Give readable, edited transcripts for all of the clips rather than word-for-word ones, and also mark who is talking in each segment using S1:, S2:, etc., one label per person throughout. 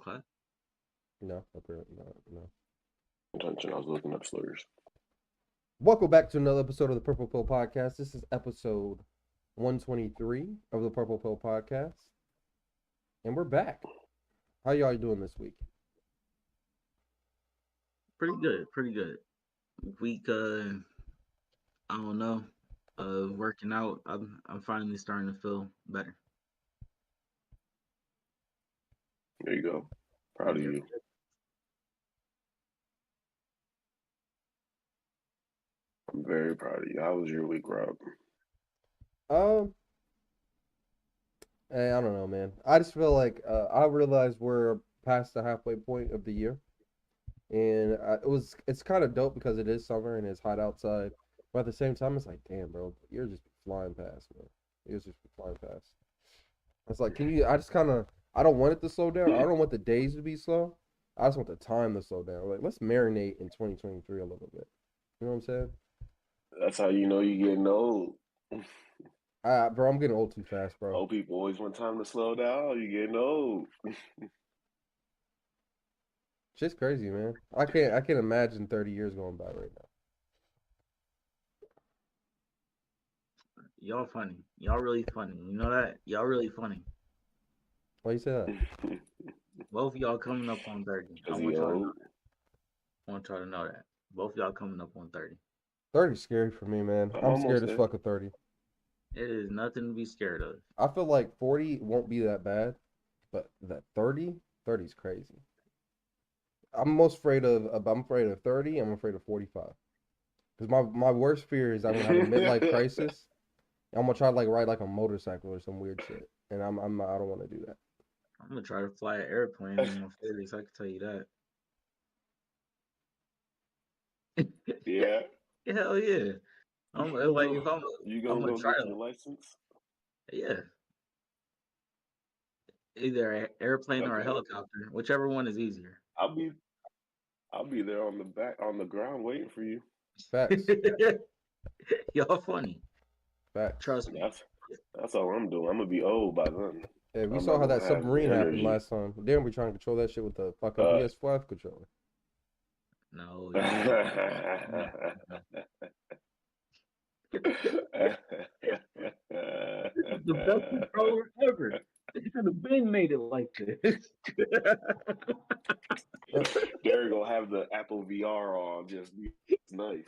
S1: Okay.
S2: No, apparently not. No.
S3: Attention, I was looking up slurs.
S2: Welcome back to another episode of the Purple Pill Podcast. This is episode 123 of the Purple Pill Podcast, and we're back. How y'all doing this week?
S1: Pretty good. Pretty good. Week. I don't know. Working out. I'm finally starting to feel better.
S3: There you go. Proud of
S1: Yep.
S3: you. I'm very proud of you. How was your week, Rob?
S2: Um, I don't know, man. I just feel like I realize we're past the halfway point of the year, and it's kind of dope because it is summer and it's hot outside, but at the same time, it's like, damn, bro, you're just flying past, man. You're just flying past. It's like, can you? I just kind of, I don't want it to slow down. I don't want the days to be slow. I just want the time to slow down. Like, let's marinate in 2023 a little bit. You know what I'm saying?
S3: That's how you know you're getting old.
S2: Bro, I'm getting old too fast, bro.
S3: Old people always want time to slow down. You're getting old.
S2: Shit's crazy, man. I can't imagine 30 years going by right now.
S1: Y'all funny. Y'all really funny. You know that? Y'all really funny.
S2: Why you say that?
S1: Both of y'all coming up on 30. I
S3: Is he
S1: want y'all to know
S3: old?
S1: that. I want y'all to know that. Both of y'all coming up on 30.
S2: 30's scary for me, man.
S3: I'm
S2: I'm scared
S3: almost
S2: as
S3: there.
S2: fuck of 30.
S1: It is nothing to be scared of.
S2: I feel like 40 won't be that bad, but that 30's crazy. I'm afraid of 30. I'm afraid of 45. Because my worst fear is I'm gonna have a midlife crisis. I'm gonna try to like ride like a motorcycle or some weird shit, and I don't want to do that.
S1: I'm gonna try to fly an airplane in my 30s. I can tell you that.
S3: Yeah.
S1: Hell yeah. I'm
S3: You
S1: like
S3: go.
S1: if I'm
S3: You
S1: I'm
S3: gonna
S1: gonna
S3: go
S1: try
S3: get
S1: to,
S3: your license?
S1: yeah, either an airplane or a
S3: Okay.
S1: helicopter, whichever one is easier.
S3: I'll be. I'll be there on the ground waiting for you.
S2: Facts,
S1: Y'all funny.
S2: facts.
S1: Trust me.
S3: That's all I'm doing. I'm gonna be old by then.
S2: Hey, we
S3: I'm
S2: saw
S3: not
S2: how that
S3: gonna have the
S2: submarine happened
S3: energy.
S2: last time. Damn, we trying to control that shit with the fucking
S3: Uh,
S2: PS5 controller.
S1: No, you This is the best controller ever. They should have been made it like this.
S3: Derek gonna have the Apple VR on, just be nice.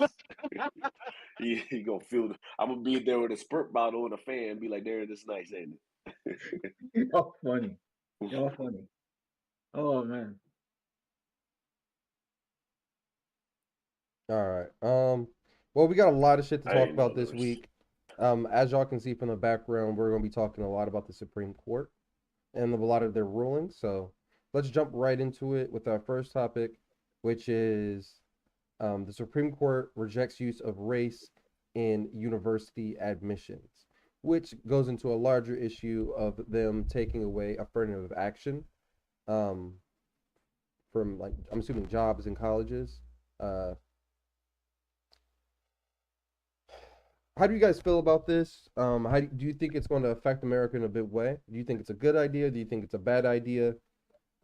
S3: he gonna feel. I'm gonna be there with a spurt bottle and a fan. Be like, Derek, this nice, ain't
S1: Y'all funny.
S3: it?
S1: Y'all funny. Oh man.
S2: All right. Well, we got a lot of shit to
S3: I
S2: talk
S3: ain't know
S2: about this
S3: this.
S2: week. As y'all can see from the background, we're gonna be talking a lot about the Supreme Court and a lot of their rulings. So let's jump right into it with our first topic, which is the Supreme Court rejects use of race in university admissions, which goes into a larger issue of them taking away affirmative action um, from, like, I'm assuming jobs in colleges. Uh, how do you guys feel about this? Do you think it's going to affect America in a big way? Do you think it's a good idea? Do you think it's a bad idea?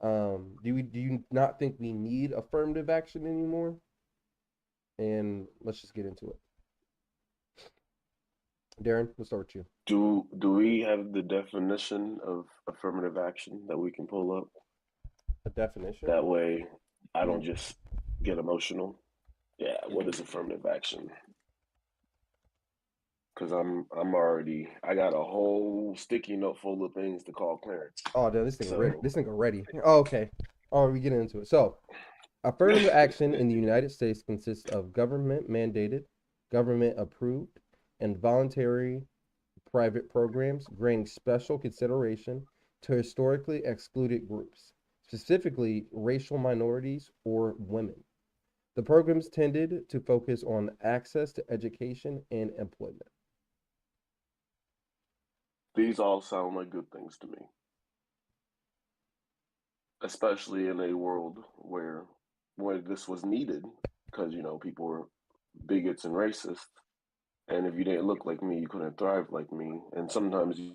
S2: Do you not think we need affirmative action anymore? And let's just get into it. Darren, let's start with you.
S3: Do we have the definition of affirmative action that we can pull up?
S2: A definition?
S3: That way, I don't just get emotional. Yeah, what is affirmative action? Because I got a whole sticky note full of things to call Clarence.
S2: Oh, damn, this thing ready.
S3: So
S2: This thing ready. Oh, okay. Oh, we get into it. So, affirmative action in the United States consists of government mandated, government approved, and voluntary private programs granting special consideration to historically excluded groups, specifically racial minorities or women. The programs tended to focus on access to education and employment.
S3: these all sound like good things to me, especially in a world where this was needed, because people were bigots and racist, and if you didn't look like me, you couldn't thrive like me, and sometimes you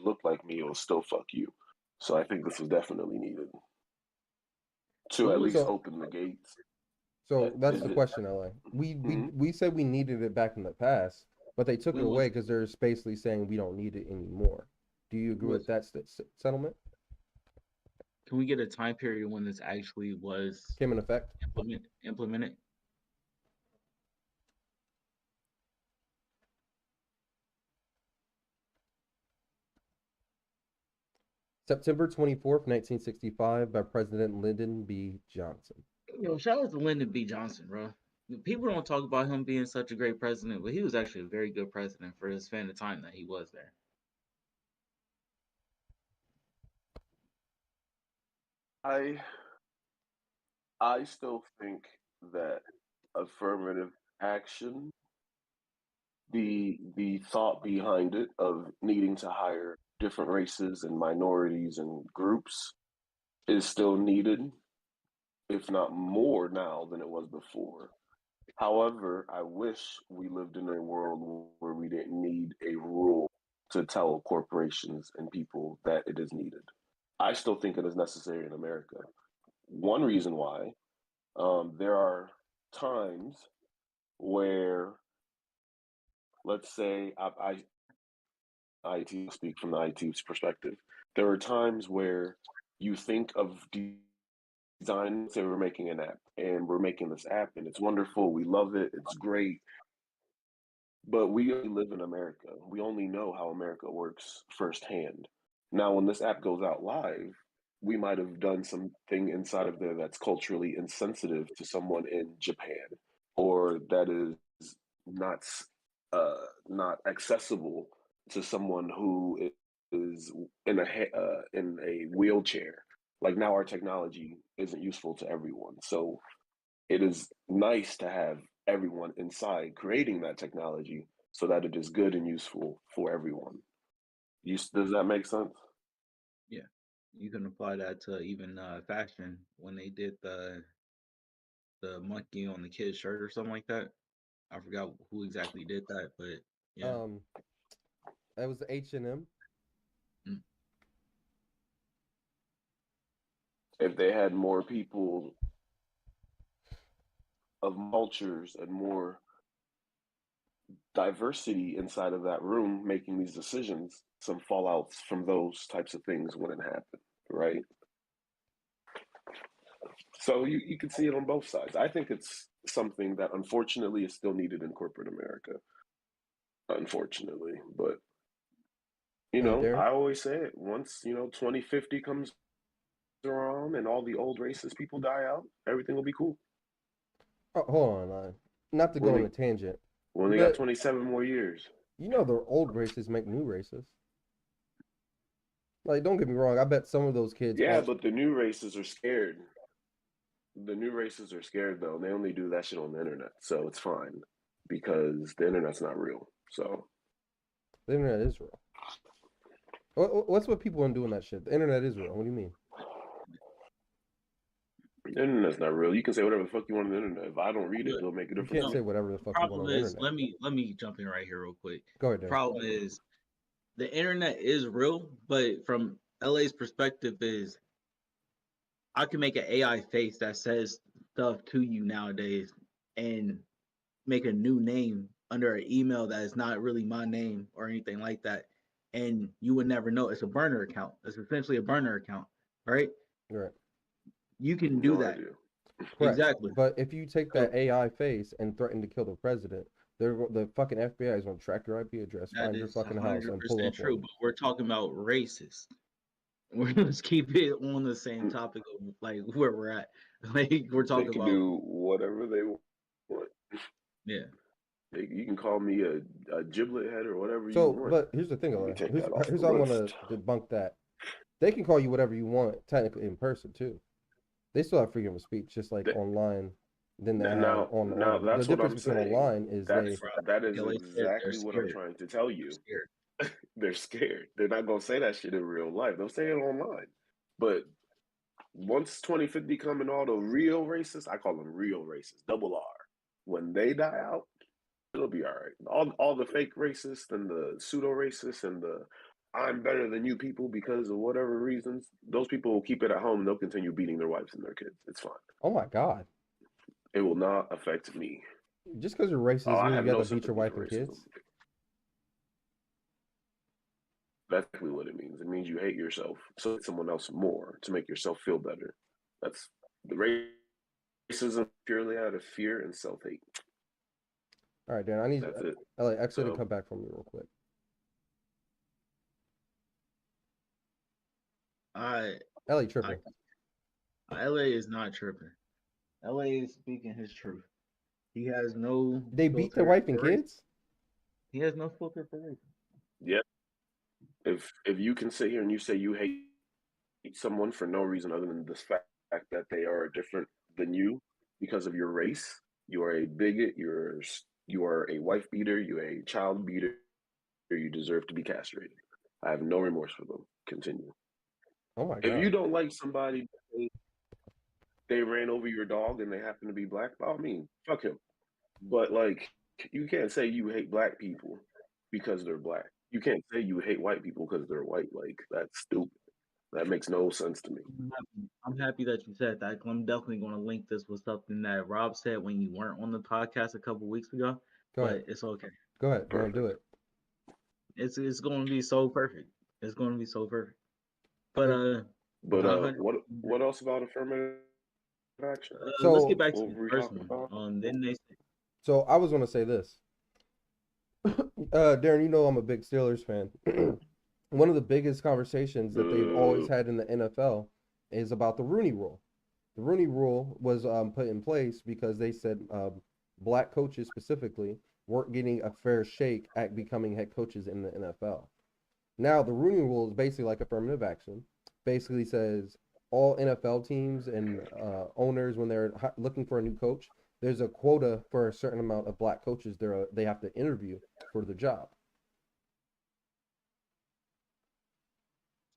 S3: look like me, it'll still fuck you. So I think this was definitely needed. to at least
S2: So-
S3: open the gates.
S2: So that's
S3: Is
S2: the
S3: it-
S2: question, LA. We said we needed it back in the past, but they took
S1: We
S2: it away
S1: was-
S2: because they're basically saying we don't need it anymore. Do you agree with that settlement?
S1: Can we get a time period when this actually was
S2: Came in effect?
S1: implemented?
S2: September 24th, 1965, by President Lyndon B. Johnson.
S1: Yo, shout out to Lyndon B. Johnson, bro. People don't talk about him being such a great president, but he was actually a very good president for his span of time that he was there.
S3: I still think that affirmative action, the thought behind it of needing to hire different races and minorities and groups is still needed, if not more now than it was before. However, I wish we lived in a world where we didn't need a rule to tell corporations and people that it is needed. I still think it is necessary in America. One reason why, there are times where, let's say, IT speak from the IT perspective. There are times where you think of design. Say we're making an app, and we're making this app, and it's wonderful. We love it. It's great. But we only live in America. We only know how America works firsthand. Now, when this app goes out live, we might have done something inside of there that's culturally insensitive to someone in Japan, or that is not not accessible to someone who is in a wheelchair. Like, now our technology isn't useful to everyone, so it is nice to have everyone inside creating that technology so that it is good and useful for everyone. Does that make sense?
S1: Yeah, you can apply that to even fashion when they did the monkey on the kid's shirt or something like that. I forgot who exactly did that, but yeah.
S2: That was H&M.
S3: If they had more people of cultures and more diversity inside of that room making these decisions, some fallouts from those types of things wouldn't happen, right? So you can see it on both sides. I think it's something that unfortunately is still needed in corporate America. Unfortunately. But
S2: Darren?
S3: I always say it, once 2050 comes around and all the old racist people die out, everything will be cool.
S2: Oh, hold on, not to go on a tangent.
S3: We only got 27 more years.
S2: You know the old races make new races. Like, don't get me wrong, I bet some of those kids.
S3: Yeah, but the new races are scared. The new races are scared though. They only do that shit on the internet, so it's fine because the internet's not real. So
S2: the internet is real. What's with people doing that shit? The internet is real. What do you mean?
S3: The internet's not real. You can say whatever the fuck you want on the internet. If I don't read it, it'll make a difference.
S2: You can't say whatever the fuck you want on the internet.
S1: Let me jump in right here real quick.
S2: Go ahead, Darren.
S1: The problem is the internet is real, but from LA's perspective is I can make an AI face that says stuff to you nowadays and make a new name under an email that is not really my name or anything like that. And you would never know. It's a burner account. It's essentially a burner account, right?
S2: Right.
S1: You can do that.
S2: Correct.
S1: Exactly.
S2: But if you take that AI face and threaten to kill the president, the fucking FBI is going to track your IP address, find your fucking house, and pull up
S1: true,
S2: on
S1: but we're talking about racist. We're let's keep it on the same topic of like where we're at. Like we're talking
S3: they can
S1: about
S3: do whatever they want.
S1: Yeah.
S3: You can call me a giblet head or whatever you want.
S2: But here's the thing, here's how I want to debunk that. They can call you whatever you want, technically in person too. They still have freedom of speech, just like online. Then they have on.
S3: That's
S2: the
S3: what I'm
S2: difference
S3: saying.
S2: between online is
S3: that is exactly what I'm trying to tell you. They're scared. They're not gonna say that shit in real life. They'll say it online. But once 2050 come and all the real racists, I call them real racists, double R. When they die out, it'll be all right. All the fake racists and the pseudo racists and the I'm better than you people because of whatever reasons, those people will keep it at home and they'll continue beating their wives and their kids. It's fine.
S2: Oh my God.
S3: It will not affect me.
S2: Just because you're racist
S3: Oh,
S2: doesn't
S3: I
S2: mean
S3: have
S2: you got
S3: no
S2: to beat your
S3: sympathy
S2: wife
S3: for
S2: and
S3: racism.
S2: kids.
S3: That's exactly what it means. It means you hate yourself, so hate someone else more to make yourself feel better. That's the racism purely out of fear and self-hate.
S2: All right, Dan, I need
S3: That's it.
S2: LA exit and
S3: So-
S2: come back from me real quick. LA tripping.
S1: LA is not tripping. LA is speaking his truth. He has no.
S2: They beat their
S1: filter
S2: wife and
S1: for race.
S2: kids?
S1: He has no filter for race.
S3: Yeah. If you can sit here and you say you hate someone for no reason other than the fact that they are different than you because of your race, you are a bigot. You are a wife beater. You're a child beater. You deserve to be castrated. I have no remorse for them. Continue.
S2: Oh my
S3: If you
S2: God.
S3: don't like somebody, they ran over your dog and they happen to be black, by all means, fuck him. But like, you can't say you hate black people because they're black. You can't say you hate white people because they're white. Like, that's stupid. That makes no sense to me.
S1: I'm happy that you said that. 'Cause I'm definitely going to link this with something that Rob said when you weren't on the podcast a couple weeks ago.
S2: Go
S1: But
S2: ahead.
S1: it's okay.
S2: Go ahead. Don't do it.
S1: It's going to be so perfect. It's going to be so perfect. But
S3: But
S1: 100
S3: what else about affirmative action?
S2: So-
S1: let's get back to
S3: What
S1: the
S3: were we
S1: first
S3: talking
S1: one.
S3: about?
S1: Then they said,
S2: So I was gonna say this. Darren, you know I'm a big Steelers fan. One of the biggest conversations that they've always had in the NFL is about the Rooney Rule. The Rooney Rule was put in place because they said black coaches specifically weren't getting a fair shake at becoming head coaches in the NFL. Now, the Rooney Rule is basically like affirmative action. Basically says all NFL teams and owners, when they're looking for a new coach, there's a quota for a certain amount of black coaches they have to interview for the job.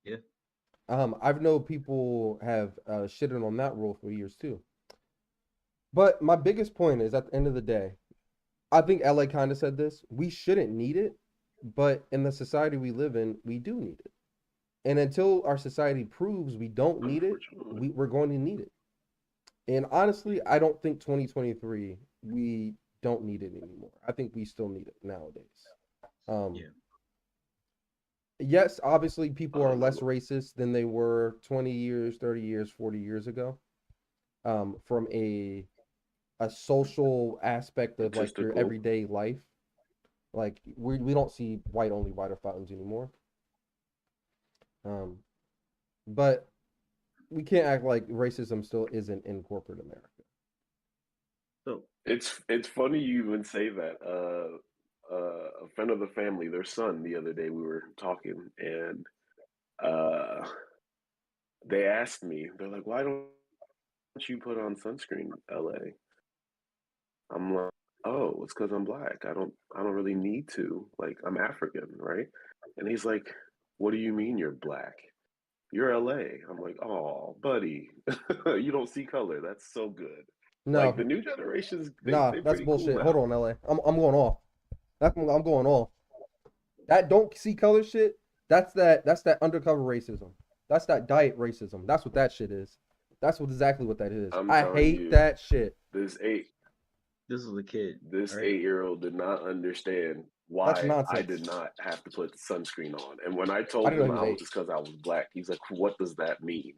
S1: Yeah.
S2: I've known people have shitted on that rule for years too. But my biggest point is, at the end of the day, I think LA kind of said this. We shouldn't need it, but in the society we live in, we do need it. And until our society proves we don't need it, we're going to need it. And honestly, I don't think 2023 we don't need it anymore. I think we still need it nowadays.
S1: Yeah.
S2: Yes, obviously people are less racist than they were 20 years, 30 years, 40 years ago. From a social aspect of like your
S3: Statistical.
S2: everyday life. Like we don't see white only water fountains anymore. But we can't act like racism still isn't in corporate America.
S1: So
S3: It's funny you even say that. A friend of the family, their son, the other day we were talking, and they asked me, they're like, "Why don't you put on sunscreen, LA?" I'm like, "Oh, it's because I'm black. I don't really need to. Like, I'm African, right?" And he's like, "What do you mean you're black? You're LA." I'm like, "Oh, buddy, you don't see color. That's so good."
S2: No,
S3: Like the new generations,
S2: nah,
S3: they're
S2: that's
S3: pretty
S2: bullshit.
S3: cool
S2: Hold
S3: now.
S2: on, LA. I'm going off. I'm going off. That don't see color shit. That's that undercover racism. That's that diet racism. That's what that shit is. That's exactly what that is.
S3: I'm
S2: I
S3: telling
S2: hate
S3: you.
S2: that shit.
S3: This
S1: this is a kid.
S3: This
S1: right?
S3: 8-year-old did not understand
S2: That's
S3: why I
S2: nonsense.
S3: did not have to put sunscreen on. And when I
S2: I
S3: told
S2: didn't
S3: him
S2: know he
S3: I
S2: was
S3: was just because I was black, he's like, "What does that mean?"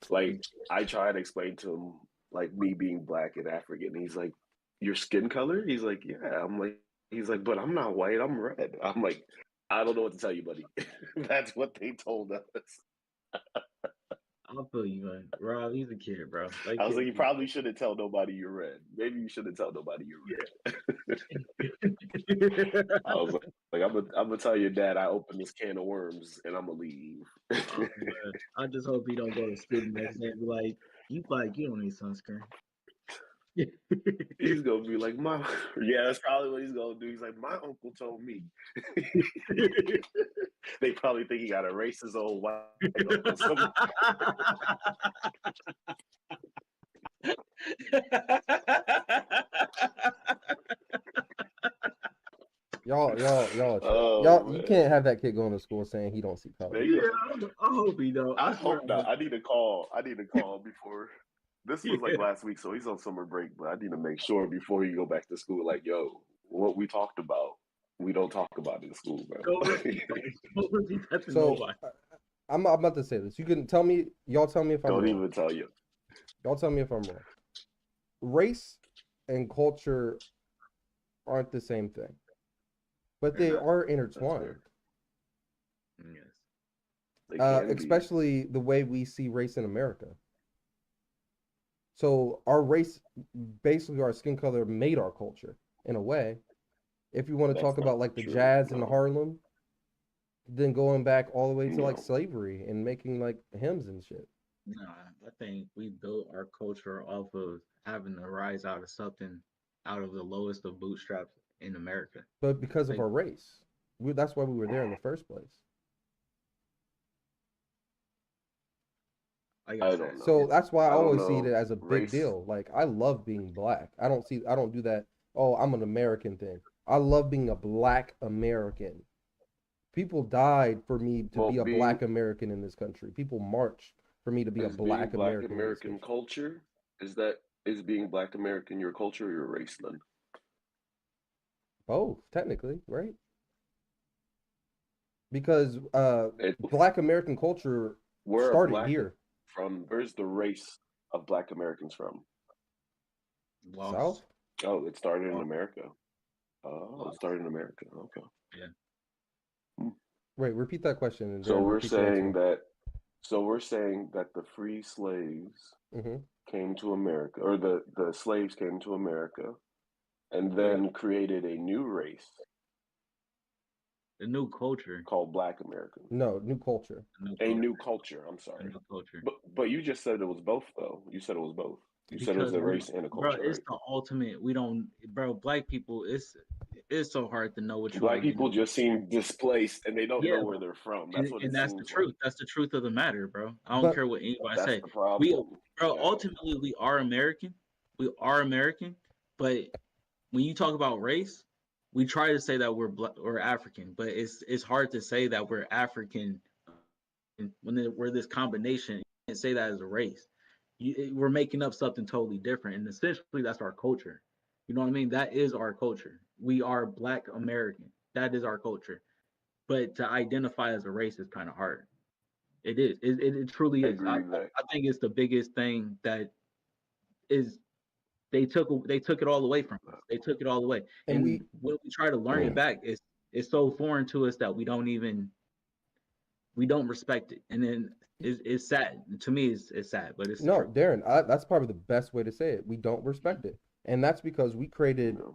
S3: Like I tried to explain to him like me being black and African. He's like, "Your skin color?" He's like, "Yeah." I'm like, he's like, "But I'm not white. I'm red." I'm like, "I don't know what to tell you, buddy." That's what they told us.
S1: I'll feel you, man. Rob, he's a kid, bro. Like,
S3: I was like,
S1: kid,
S3: "You probably shouldn't tell nobody you're red. Maybe you shouldn't tell nobody you're red." I was like, I'm gonna tell your dad I opened this can of worms and I'm gonna leave.
S1: Oh, man. I just hope he don't go to school next day and be like, "You black, you don't need sunscreen."
S3: He's gonna be like, "My," yeah, that's probably what he's gonna do. He's like, "My uncle told me." They probably think he got a racist old white uncle somewhere.
S2: Y'all y'all,
S3: Oh
S2: you
S3: man.
S2: can't have that kid going to school saying he don't see color.
S3: There
S1: Yeah,
S3: you
S1: I hope he don't.
S3: I
S1: I swear.
S3: hope not. I need to call. Before. This was like
S1: Yeah.
S3: last week, so he's on summer break. But I need to make sure before he go back to school, like, yo, what we talked about, we don't talk about in school, bro.
S1: Don't repeat that. Don't repeat that to
S2: So
S1: nobody.
S2: I'm about to say this. You can tell me. Y'all tell me if I'm
S3: Don't
S2: wrong.
S3: even tell you.
S2: Y'all tell me if I'm wrong. Race and culture aren't the same thing, but
S1: They're
S2: they
S1: not.
S2: are
S3: That's
S2: intertwined.
S3: fair.
S1: Yes.
S3: They can be.
S2: Especially the way we see race in America. So our race, basically our skin color, made our culture in a way. If you want to
S3: That's
S2: talk
S3: not
S2: about like the
S3: true.
S2: jazz in
S3: No.
S2: Harlem, then going back all the way to like
S3: No.
S2: slavery and making like hymns and shit.
S1: Nah, I think we built our culture off of having to rise out of something out of the lowest of bootstraps in America.
S2: But because of
S1: Like,
S2: our race, that's why we were there in the first place.
S1: like
S3: I
S1: I
S3: don't
S1: said,
S3: know.
S2: So that's why I
S3: I don't
S2: always see it
S3: know.
S2: as a big
S3: Race.
S2: deal. Like I love being black. I don't do that. Oh, I'm an American thing. I love being a black American. People died for me to
S3: Well,
S2: be a
S3: being
S2: black American in this country. People marched for me to be a
S3: is being
S2: black
S3: Black
S2: American in this
S3: American
S2: country.
S3: culture. Is being Black American your culture or your race then?
S2: Both, technically, right? Because
S3: It,
S2: black American culture
S3: where are
S2: started
S3: Black
S2: here,
S3: from? Where's the race of Black Americans from?
S1: lost,
S2: South.
S3: Oh, it started in
S1: lost,
S3: America. Oh, it
S1: lost.
S3: started in America. Okay.
S1: Yeah.
S3: Hmm.
S2: Wait, repeat that question and
S3: So
S2: then
S3: we're
S2: repeat the
S3: saying
S2: answer.
S3: that. So we're saying that the free slaves
S2: Hmm.
S3: came to America, or the slaves came to America, and
S1: Yeah.
S3: then created a new race
S1: The new culture,
S3: called Black Americans.
S2: No, new culture.
S1: the new
S3: A
S1: culture,
S3: new culture. I'm
S1: the
S3: sorry,
S1: new culture.
S3: but you just said it was both though. You said it was both. You said it was
S1: Because
S3: a race and a
S1: bro,
S3: culture,
S1: it's
S3: right?
S1: the ultimate. We don't, bro. Black people, it's so hard to know what you
S3: Black people
S1: identify.
S3: just seem displaced and they don't
S1: Yeah,
S3: know where they're from. That's what
S1: and
S3: it
S1: that's the
S3: seems like.
S1: truth. That's the truth of the matter, bro. I don't
S2: But
S1: care what anybody
S3: That's
S1: say.
S3: the
S1: We,
S3: problem.
S1: bro,
S3: Yeah.
S1: ultimately we are American. We are American, but when you talk about race, we try to say that we're African, but it's hard to say that we're African when we're this combination. You can't say that as a race. We're making up something totally different, and essentially that's our culture. You know what I mean? That is our culture. We are Black American. That is our culture. But to identify as a race is kind of hard. It is. It truly
S3: I
S1: is.
S3: agree with that.
S1: I think it's the biggest thing that is they took it all away from us. They took it all away,
S2: and
S1: and when we try to learn it back, it's so foreign to us that we don't respect it, and then it's sad. To me, it's sad, but it's the
S2: no,
S1: truth.
S2: Darren, that's probably the best way to say it. We don't respect it, and that's because
S3: You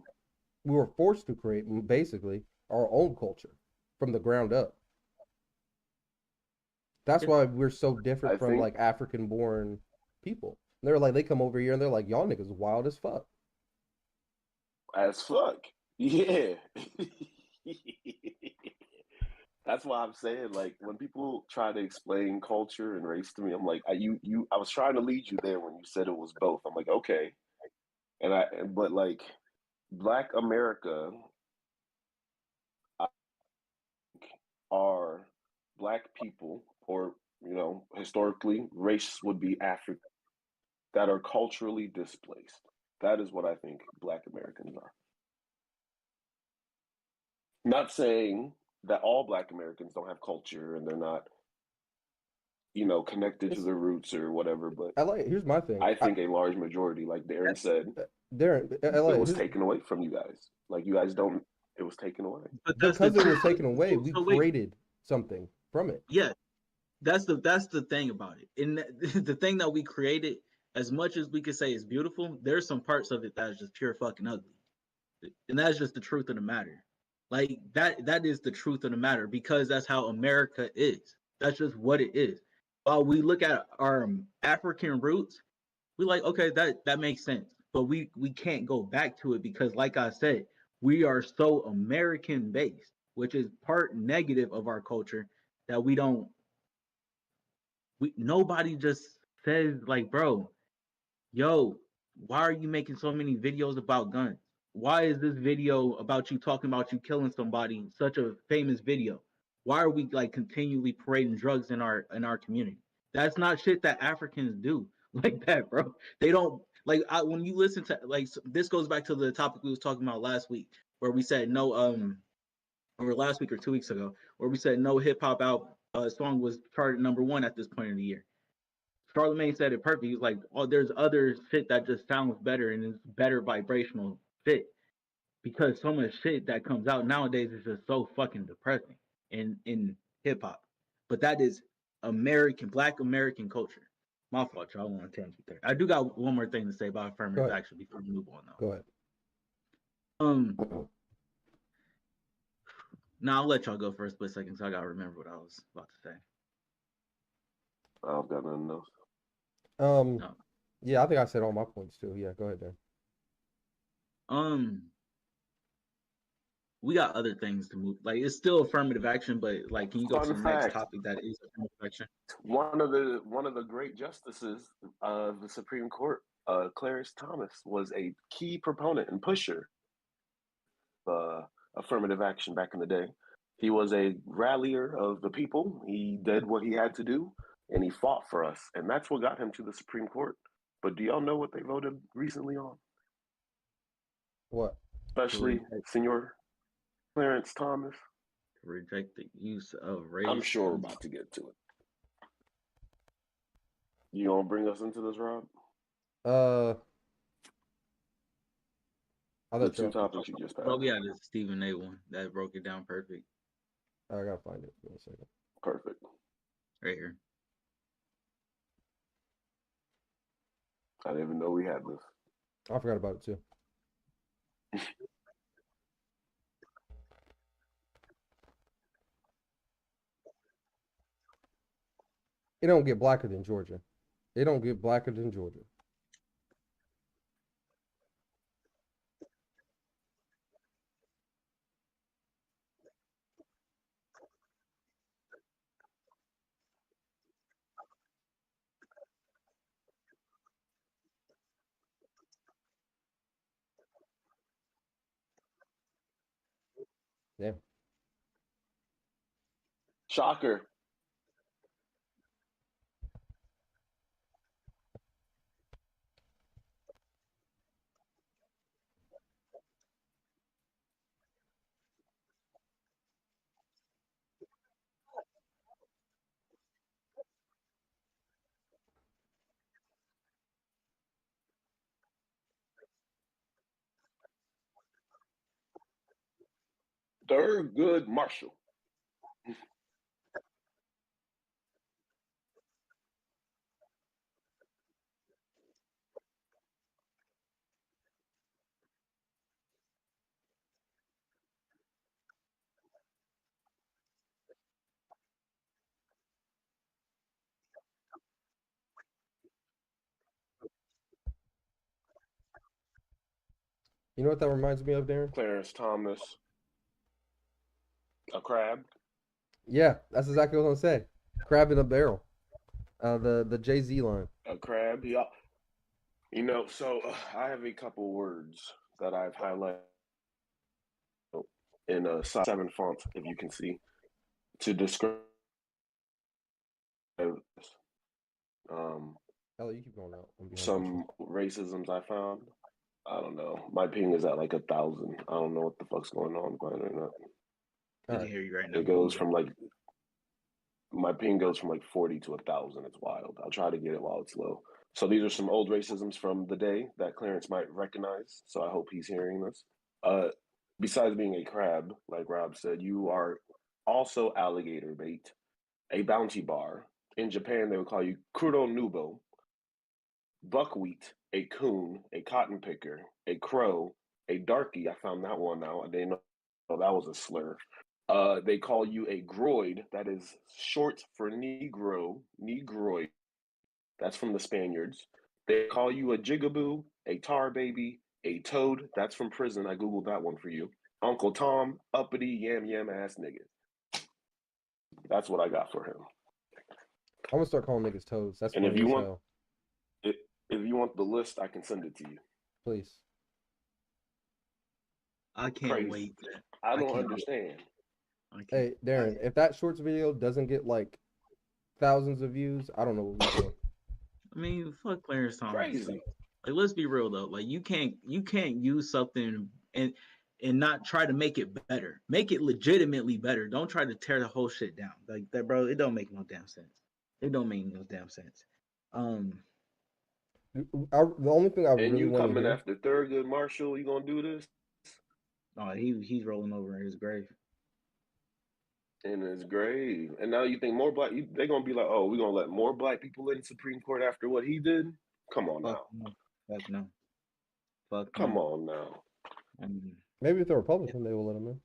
S2: we were forced to create basically our own culture from the ground up. That's
S1: Yeah,
S2: why we're so
S3: I
S2: different from
S3: think
S2: like African born people. They're like they come over here and they're like y'all niggas wild as fuck.
S3: as fuck. Yeah. That's why I'm saying, like, when people try to explain culture and race to me, I'm like, I was trying to lead you there when you said it was both. I'm like, okay, but like, Black America I think, are Black people, or historically, race would be African that are culturally displaced. That is what I think Black Americans are. Not saying that all Black Americans don't have culture and they're not, connected to
S2: It's
S3: their roots or whatever, but
S2: LA. Here's my thing.
S3: I think a large majority, like Darren said,
S2: Darren,
S3: it
S2: LA.
S3: was taken away from you guys. Like you guys don't, it was taken away.
S1: but that's the
S2: Because it
S1: truth.
S2: was taken away, we
S1: So wait,
S2: created something from it.
S1: yeah, that's the thing about it. And the thing that we created, as much as we could say is beautiful, there's some parts of it that is just pure fucking ugly, and that's just the truth of the matter. Like that is the truth of the matter because that's how America is. That's just what it is. While we look at our African roots, we like okay that makes sense, but we can't go back to it because, like I said, we are so American based, which is part negative of our culture that we nobody just says like, bro, yo, why are you making so many videos about guns? why is this video about you talking about you killing somebody such a famous video? Why are we like continually parading drugs in our community? That's not shit that Africans do like that, bro. They don't like when you listen to like this goes back to the topic we was talking about last week where we said no or last week or 2 weeks ago where we said no hip hop out song was charted #1 at this point in the year. Charlemagne said it perfect. He's like, oh, there's other shit that just sounds better and is better vibrational fit because so much shit that comes out nowadays is just so fucking depressing in hip hop. But that is Black American culture. My fault, y'all. I want to tangent there. I do got one more thing to say about affirmative action before we move on, though.
S2: Go ahead.
S1: Now I'll let y'all go for a split second, so I gotta remember what I was about to say.
S3: I've got nothing else.
S2: No. Yeah, I think I said all my points too. Yeah, go ahead, Dan.
S1: We got other things to move. Like it's still affirmative action, but like, can you go to the next topic that is affirmative action?
S3: One of the great justices of the Supreme Court, Clarence Thomas, was a key proponent and pusher of affirmative action back in the day. He was a rallier of the people. He did what he had to do, and he fought for us, and that's what got him to the Supreme Court. But do y'all know what they voted recently on?
S2: What?
S3: Especially Senor Clarence Thomas.
S1: Reject the use of race.
S3: I'm sure we're about to get to it. You gonna bring us into this, Rob? The two topics you just passed.
S1: Oh yeah, the Stephen A. one that broke it down perfect.
S2: I gotta find it for a second.
S3: Perfect.
S1: Right here.
S3: I didn't even know we had this.
S2: I forgot about it too. It don't get blacker than Georgia. It don't get blacker than Georgia. Yeah.
S3: Shocker. Thurgood Marshall.
S2: You know what that reminds me of, Darren?
S3: Clarence Thomas. A crab.
S2: Yeah, that's exactly what I was gonna say. Crab in a barrel. The Jay-Z line.
S3: A crab. Yeah. You know, so I have a couple words that I've highlighted in a size 7 font, if you can see, to describe.
S2: Hell, you keep going out.
S3: Some racisms I found. I don't know. My ping is at like 1,000. I don't know what the fuck's going on by the internet.
S1: I can hear you right now.
S3: It goes from like my ping goes from like 40 to 1,000. It's wild. I'll try to get it while it's low. So these are some old racisms from the day that Clarence might recognize. So I hope he's hearing this. Besides being a crab, like Rob said, you are also alligator bait, a bounty bar. In Japan, they would call you kuro nubo, buckwheat, a coon, a cotton picker, a crow, a darky. I found that one out. I didn't know that was a slur. They call you a groid. That is short for negro, negroid. That's from the Spaniards. They call you a jigaboo, a tar baby, a toad. That's from prison. I Googled that one for you. Uncle Tom, uppity, yam ass nigga. That's what I got for him.
S2: I'm gonna start calling niggas toads. That's
S3: and
S2: funny
S3: if you
S2: as
S3: want,
S2: hell.
S3: if you want the list, I can send it to you.
S2: Please.
S1: I can't
S3: Crazy.
S1: wait.
S3: I
S1: I
S3: don't
S1: can't.
S3: understand.
S1: I can't.
S2: Hey, Darren, if that shorts video doesn't get like thousands of views, I don't know what we're doing.
S1: I mean, fuck Clarence Thomas.
S3: Crazy.
S1: Like, let's be real though. Like, you can't use something and not try to make it better. Make it legitimately better. Don't try to tear the whole shit down. Like that, bro. It don't make no damn sense. It don't make no damn sense.
S2: The only thing I
S3: And
S2: really
S3: you
S2: want to
S3: coming
S2: hear,
S3: after Thurgood Marshall, you gonna do this?
S1: He's rolling over in his grave.
S3: In his grave. And now you think more black, they're gonna be like, oh, we're gonna let more black people in the Supreme Court after what he did? Come on
S1: Fuck
S3: now.
S1: no. Fuck no. Fuck
S3: Come
S1: no.
S3: on now.
S1: I mean,
S2: maybe if they're Republican, they will let him in.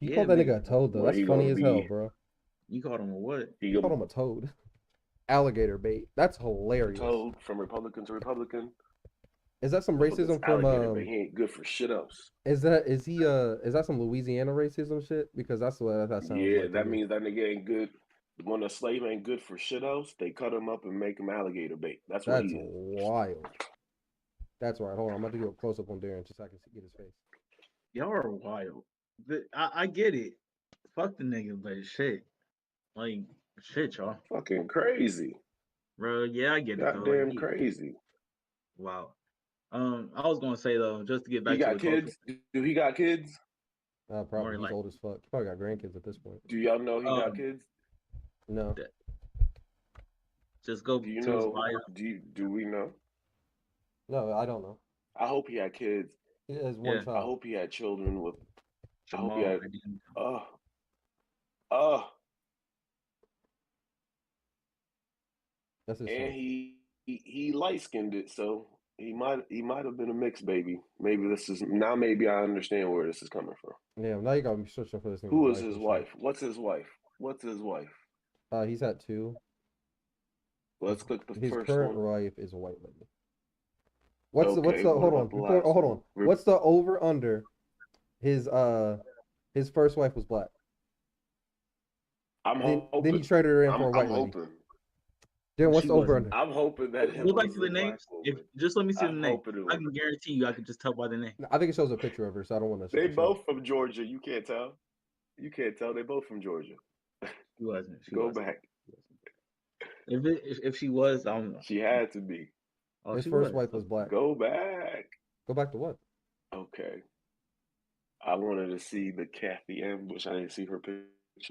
S2: You
S1: yeah,
S2: called that
S1: maybe.
S2: nigga a toad though.
S3: Well,
S2: That's
S3: he
S2: funny
S3: gonna
S2: as hell,
S3: be
S2: bro.
S1: You called him a what?
S3: he
S2: You called
S3: gonna
S2: him a toad. Alligator bait. That's
S3: be
S2: hilarious.
S3: told from Republican to Republican.
S2: Is that some
S3: But it's
S2: racism from
S3: alligator, but he ain't good for shit else.
S2: is that some Louisiana racism shit? Because that's what that sounds
S3: Yeah,
S2: like to
S3: that
S2: me.
S3: means that nigga ain't good. When a slave ain't good for shit else, they cut him up and make him alligator bait. That's what
S2: That's
S3: he is.
S2: wild. That's right. Hold on, I'm about to do a close up on Darren just so I can get his face.
S1: Y'all are wild. I get it. Fuck the nigga, but shit. Like, shit, y'all.
S3: Fucking crazy.
S1: Bro, yeah, I get it though. Like,
S3: Goddamn crazy.
S1: wow. I was gonna say though, just to get
S3: He
S1: back to
S3: got
S1: the culture,
S3: kids? Do he got kids?
S2: Probably.
S1: more
S2: He's
S1: like,
S2: old as fuck. He probably got grandkids at this point.
S3: Do y'all know he got
S1: um,
S3: kids?
S2: No.
S1: just go
S3: Do you
S1: to his
S3: know?
S1: bio.
S3: Do we know?
S2: No, I don't know.
S3: I hope he had kids.
S2: He has
S1: Yeah.
S2: one
S3: I
S2: child.
S3: hope he had children with. I hope he
S1: Jamal.
S3: had.
S1: Adin.
S3: Uh,
S2: That's his
S3: and
S2: son.
S3: he light skinned it, so he might have been a mixed baby. Maybe this is now. Maybe I understand where this is coming from.
S2: Yeah, now you got me searching for this nigga's
S3: Who
S2: wife
S3: is his
S2: and
S3: wife? What's his wife? What's his wife?
S2: shit. He's had two.
S3: Let's click the
S2: His
S3: first
S2: current
S3: one.
S2: wife is a white lady. What's
S3: Okay,
S2: the
S3: what
S2: hold on
S3: about the
S2: before
S3: last
S2: hold
S3: one?
S2: on. What's the over under? His first wife was black.
S3: I'm
S2: Then he
S3: hoping.
S2: traded her in for a
S3: I'm
S2: white lady.
S3: hoping.
S2: Then what's
S1: She
S2: the over
S1: wasn't.
S2: under?
S3: I'm hoping that it
S1: Go back
S3: was
S1: to the
S3: a black
S1: names. If
S3: woman.
S1: just let me see the
S3: I'm
S1: name.
S3: hoping it
S1: I
S3: was.
S1: can guarantee you, I can just tell by the name.
S2: I think it shows a picture of her, so I don't want to.
S3: They both from Georgia. You can't tell. You can't tell. They both from Georgia.
S1: She wasn't. She
S3: Go
S1: wasn't.
S3: back.
S1: If she was, I don't know.
S3: She had to be.
S1: Oh,
S2: His
S1: she
S2: first
S1: was.
S2: wife was black.
S3: Go back.
S2: Go back to what?
S3: Okay. I wanted to see the Kathy Ambush. I didn't see her picture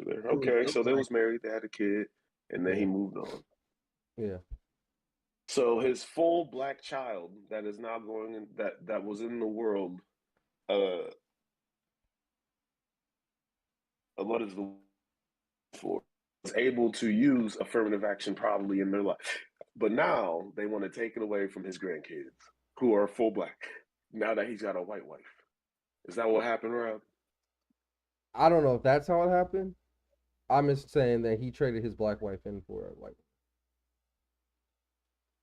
S3: there.
S1: It was,
S3: Okay,
S1: it
S3: so
S1: was
S3: they
S1: like,
S3: was married. They had a kid, and then he
S2: Yeah.
S3: moved on.
S2: Yeah.
S3: So his full black child that is now going in, that was in the world. What is the for? Was able to use affirmative action probably in their life, but now they want to take it away from his grandkids who are full black. Now that he's got a white wife, is that what happened, Rob?
S2: I don't know if that's how it happened. I'm just saying that he traded his black wife in for a white.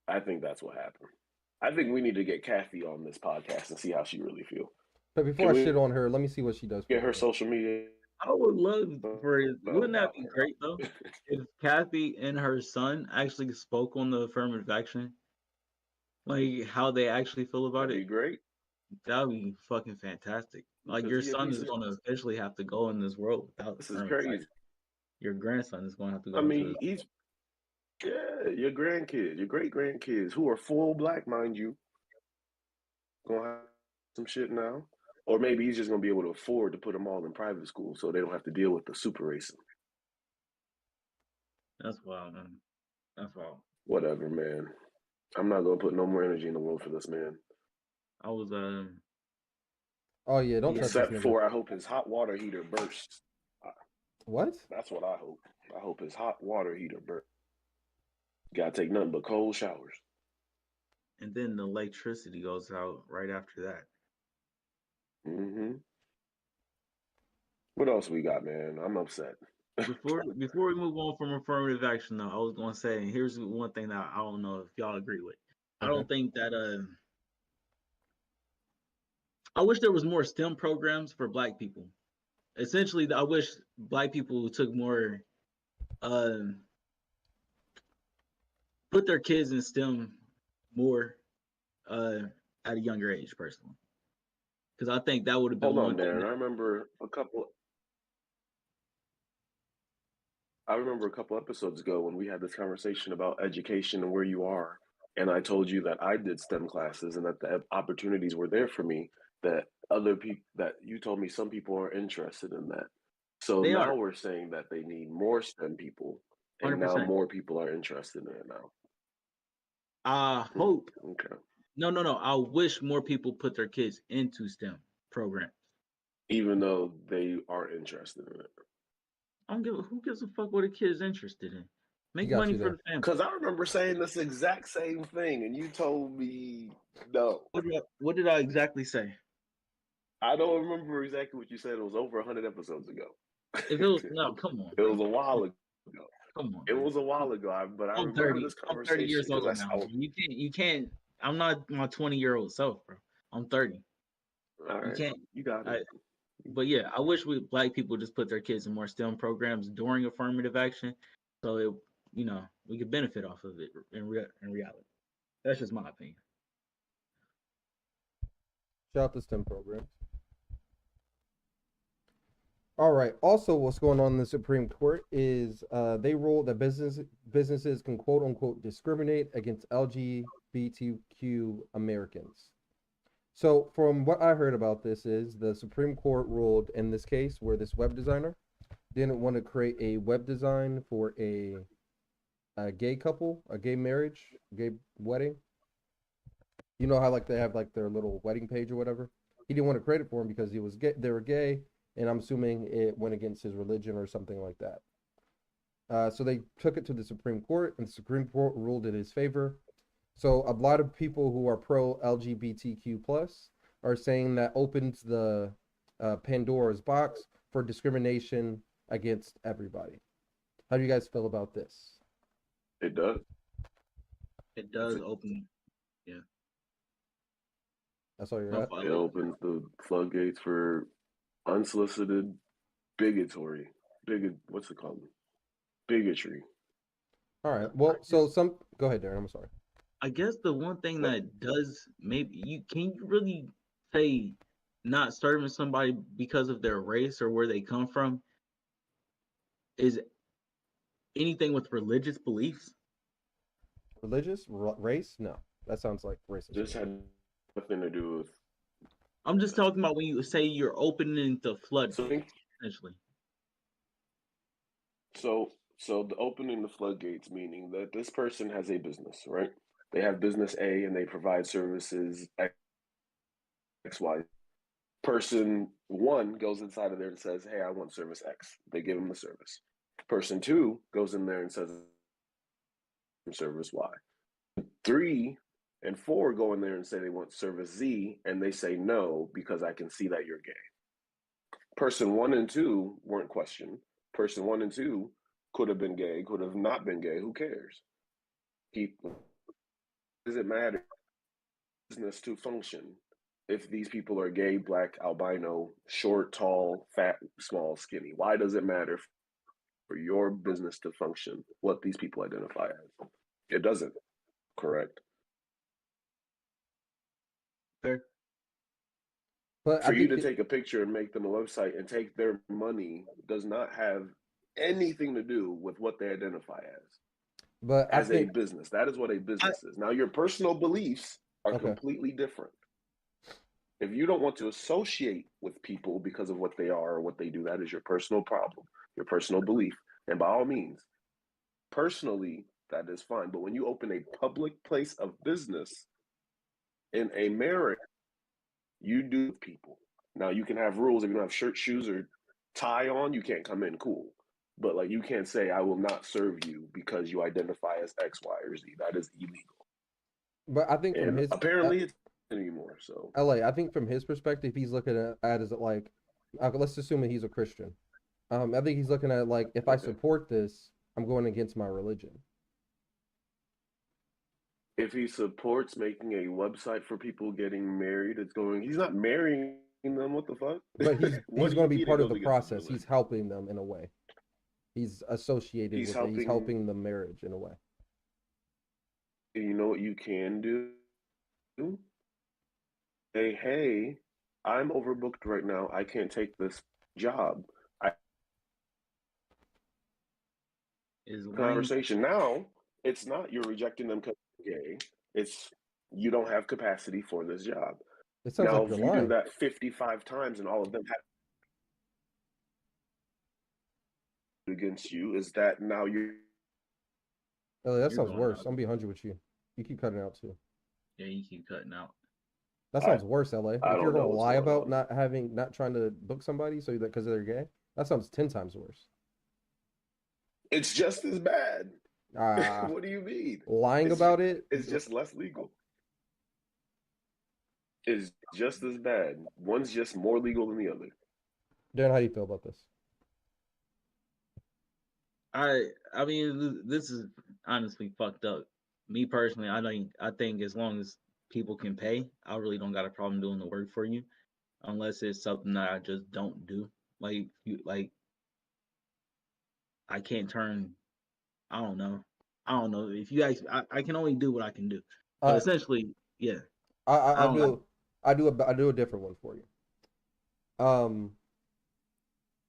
S3: I think that's what happened. I think we need to get Kathy on this podcast and see how she really feels.
S2: But before
S3: Can
S2: I
S3: we
S2: shit on her, let me see what she does.
S3: get
S2: for
S3: her
S2: her.
S3: social media?
S1: I would love for it. Wouldn't that be great though? If Kathy and her son actually spoke on the affirmative action, like how they actually feel about
S3: That'd be
S1: it,
S3: great.
S1: that would be fucking fantastic. Like
S3: Because
S1: your
S3: he a
S1: son
S3: piece
S1: is
S3: of.
S1: going to officially have to go in this world without
S3: This is
S1: affirmative
S3: crazy.
S1: action. Your grandson is going to have to go
S3: I
S1: into
S3: mean,
S1: this.
S3: your grandkids, your great grandkids, who are full black, mind you, gonna have some shit now. Or maybe he's just gonna be able to afford to put them all in private school so they don't have to deal with the super racism.
S1: That's wild, man. That's wild.
S3: Whatever, man. I'm not gonna put no more energy in the world for this man.
S1: I was
S2: Oh yeah, don't touch this
S3: Except
S2: nigga.
S3: for I hope his hot water heater bursts.
S2: What?
S3: That's what I hope. I hope his hot water heater bursts. Gotta take nothing but cold showers.
S1: and then the electricity goes out right after that.
S3: Mm-hmm. What else we got, man? I'm upset.
S1: Before we move on from affirmative action, though, I was going to say, and here's one thing that I don't know if y'all agree with. I
S2: Okay.
S1: don't think that I wish there was more STEM programs for Black people. Essentially, I wish Black people took more, put their kids in STEM more, at a younger age, personally, because I think that would have been
S3: Hold on,
S1: one thing.
S3: Darren. I remember a couple episodes ago when we had this conversation about education and where you are, and I told you that I did STEM classes and that the opportunities were there for me. That other people, that you told me some people are interested in that. So
S1: They
S3: now
S1: are
S3: we're saying that they need more STEM people, and now
S1: 100%.
S3: more people are interested in it now.
S1: I hope.
S3: Okay.
S1: No. I wish more people put their kids into STEM programs.
S3: Even though they aren't interested in it.
S1: I don't give who gives a fuck what a kid's interested in.
S2: He
S1: Make
S2: got
S1: money
S2: you
S1: for
S2: there.
S1: the family.
S3: Because I remember saying this exact same thing, and you told me no.
S1: What did I exactly say?
S3: I don't remember exactly what you said. It was over 100 episodes ago.
S1: If it was no, come on,
S3: It
S1: bro.
S3: was a while ago.
S1: Come on.
S3: It
S1: Man.
S3: was a while ago, but I
S1: I'm
S3: remember
S1: 30.
S3: this
S1: I'm 30
S3: conversation
S1: years
S3: because
S1: old now. You can't. I'm not my 20-year-old self, bro. I'm 30.
S3: All
S1: You
S3: right,
S1: can't.
S3: you got it.
S1: But yeah, I wish black people just put their kids in more STEM programs during affirmative action, so it, we could benefit off of it in reality. That's just my opinion.
S2: Shout out to STEM programs. All right. Also, what's going on in the Supreme Court is they ruled that businesses can quote unquote discriminate against LGBTQ Americans. So, from what I heard about this, is the Supreme Court ruled in this case where this web designer didn't want to create a web design for a gay couple, a gay marriage, gay wedding. You know how like they have like their little wedding page or whatever. He didn't want to create it for him because he was gay. They were gay, and I'm assuming it went against his religion or something like that. So they took it to the Supreme Court, and the Supreme Court ruled in his favor. So a lot of people who are pro LGBTQ plus are saying that opens the Pandora's box for discrimination against everybody. How do you guys feel about this?
S3: It does.
S1: It does open. Yeah.
S2: That's all you're
S1: No,
S2: at?
S3: It opens the floodgates for unsolicited bigotry. What's it called? Bigotry.
S2: All right. Well, so go ahead, Darren. I'm sorry.
S1: I guess the one thing that does maybe you really say not serving somebody because of their race or where they come from is anything with religious beliefs.
S2: Religious race? No, that sounds like racist.
S3: This had nothing to do with.
S1: I'm just talking about when you say you're opening the floodgates, essentially.
S3: So the opening the floodgates, meaning that this person has a business, right? They have business A and they provide services X, Y. Person 1 goes inside of there and says, "Hey, I want service X." They give them the service. Person 2 goes in there and says, "Service Y." 3 and 4 go in there and say they want service Z, and they say no because I can see that you're gay. Person 1 and 2 weren't questioned. Person 1 and 2 could have been gay, could have not been gay. Who cares? Does it matter business to function if these people are gay, black, albino, short, tall, fat, small, skinny? Why does it matter for your business to function what these people identify as? It doesn't. Correct.
S1: Fair.
S2: But
S3: for you to take a picture and make them a website and take their money does not have anything to do with what they identify as.
S2: But
S3: as a business, that is what a business is. Now, your personal beliefs are completely different. If you don't want to associate with people because of what they are or what they do, that is your personal problem, your personal belief. And by all means, personally, that is fine. But when you open a public place of business in a marriage, you do with people. Now, you can have rules. If you don't have shirt, shoes, or tie on, you can't come in. Cool. But like, you can't say, "I will not serve you because you identify as X, Y, or Z." That is illegal.
S2: But I think from his
S3: apparently it's anymore. So
S2: LA, I think from his perspective, he's looking at as like, let's assume that he's a Christian. I think he's looking at like, if I support this, I'm going against my religion.
S3: If he supports making a website for people getting married, he's not marrying them. What the fuck?
S2: But he's going to be part of the process. He's helping them in a way. He's associated with it. He's helping the marriage in a way.
S3: You know what you can do? hey, I'm overbooked right now. I can't take this job.
S1: Is lying.
S3: Conversation now, it's not you're rejecting them because they're gay. It's you don't have capacity for this job.
S2: It sounds
S3: Now,
S2: like
S3: if
S2: you're
S3: you do
S2: lying.
S3: that 55 times and all of them have against you, is that now you're
S2: Ellie, that
S1: You're
S2: sounds
S1: going
S2: worse.
S1: out.
S2: I'm gonna be 100 with you. You keep cutting out too.
S1: Yeah, you keep cutting out.
S2: That
S3: I,
S2: sounds worse, LA.
S3: I
S2: If you're
S3: don't know
S2: gonna
S3: what's
S2: lie
S3: going
S2: about
S3: on.
S2: not trying to book somebody so that because they're gay, that sounds 10 times worse.
S3: It's just as bad.
S2: Ah,
S3: What do you mean?
S2: lying about it.
S3: It's just less legal. It's just as bad. One's just more legal than the other.
S2: Darren, how do you feel about this?
S1: I mean, this is honestly fucked up. Me personally, I think as long as people can pay, I really don't got a problem doing the work for you, unless it's something that I just don't do. Like I can't turn. I don't know. I don't know if you guys. I can only do what I can do. But
S2: Uh,
S1: essentially, yeah.
S2: I,
S1: I
S2: I, I
S1: don't.
S2: do, I do a different one for you. Um,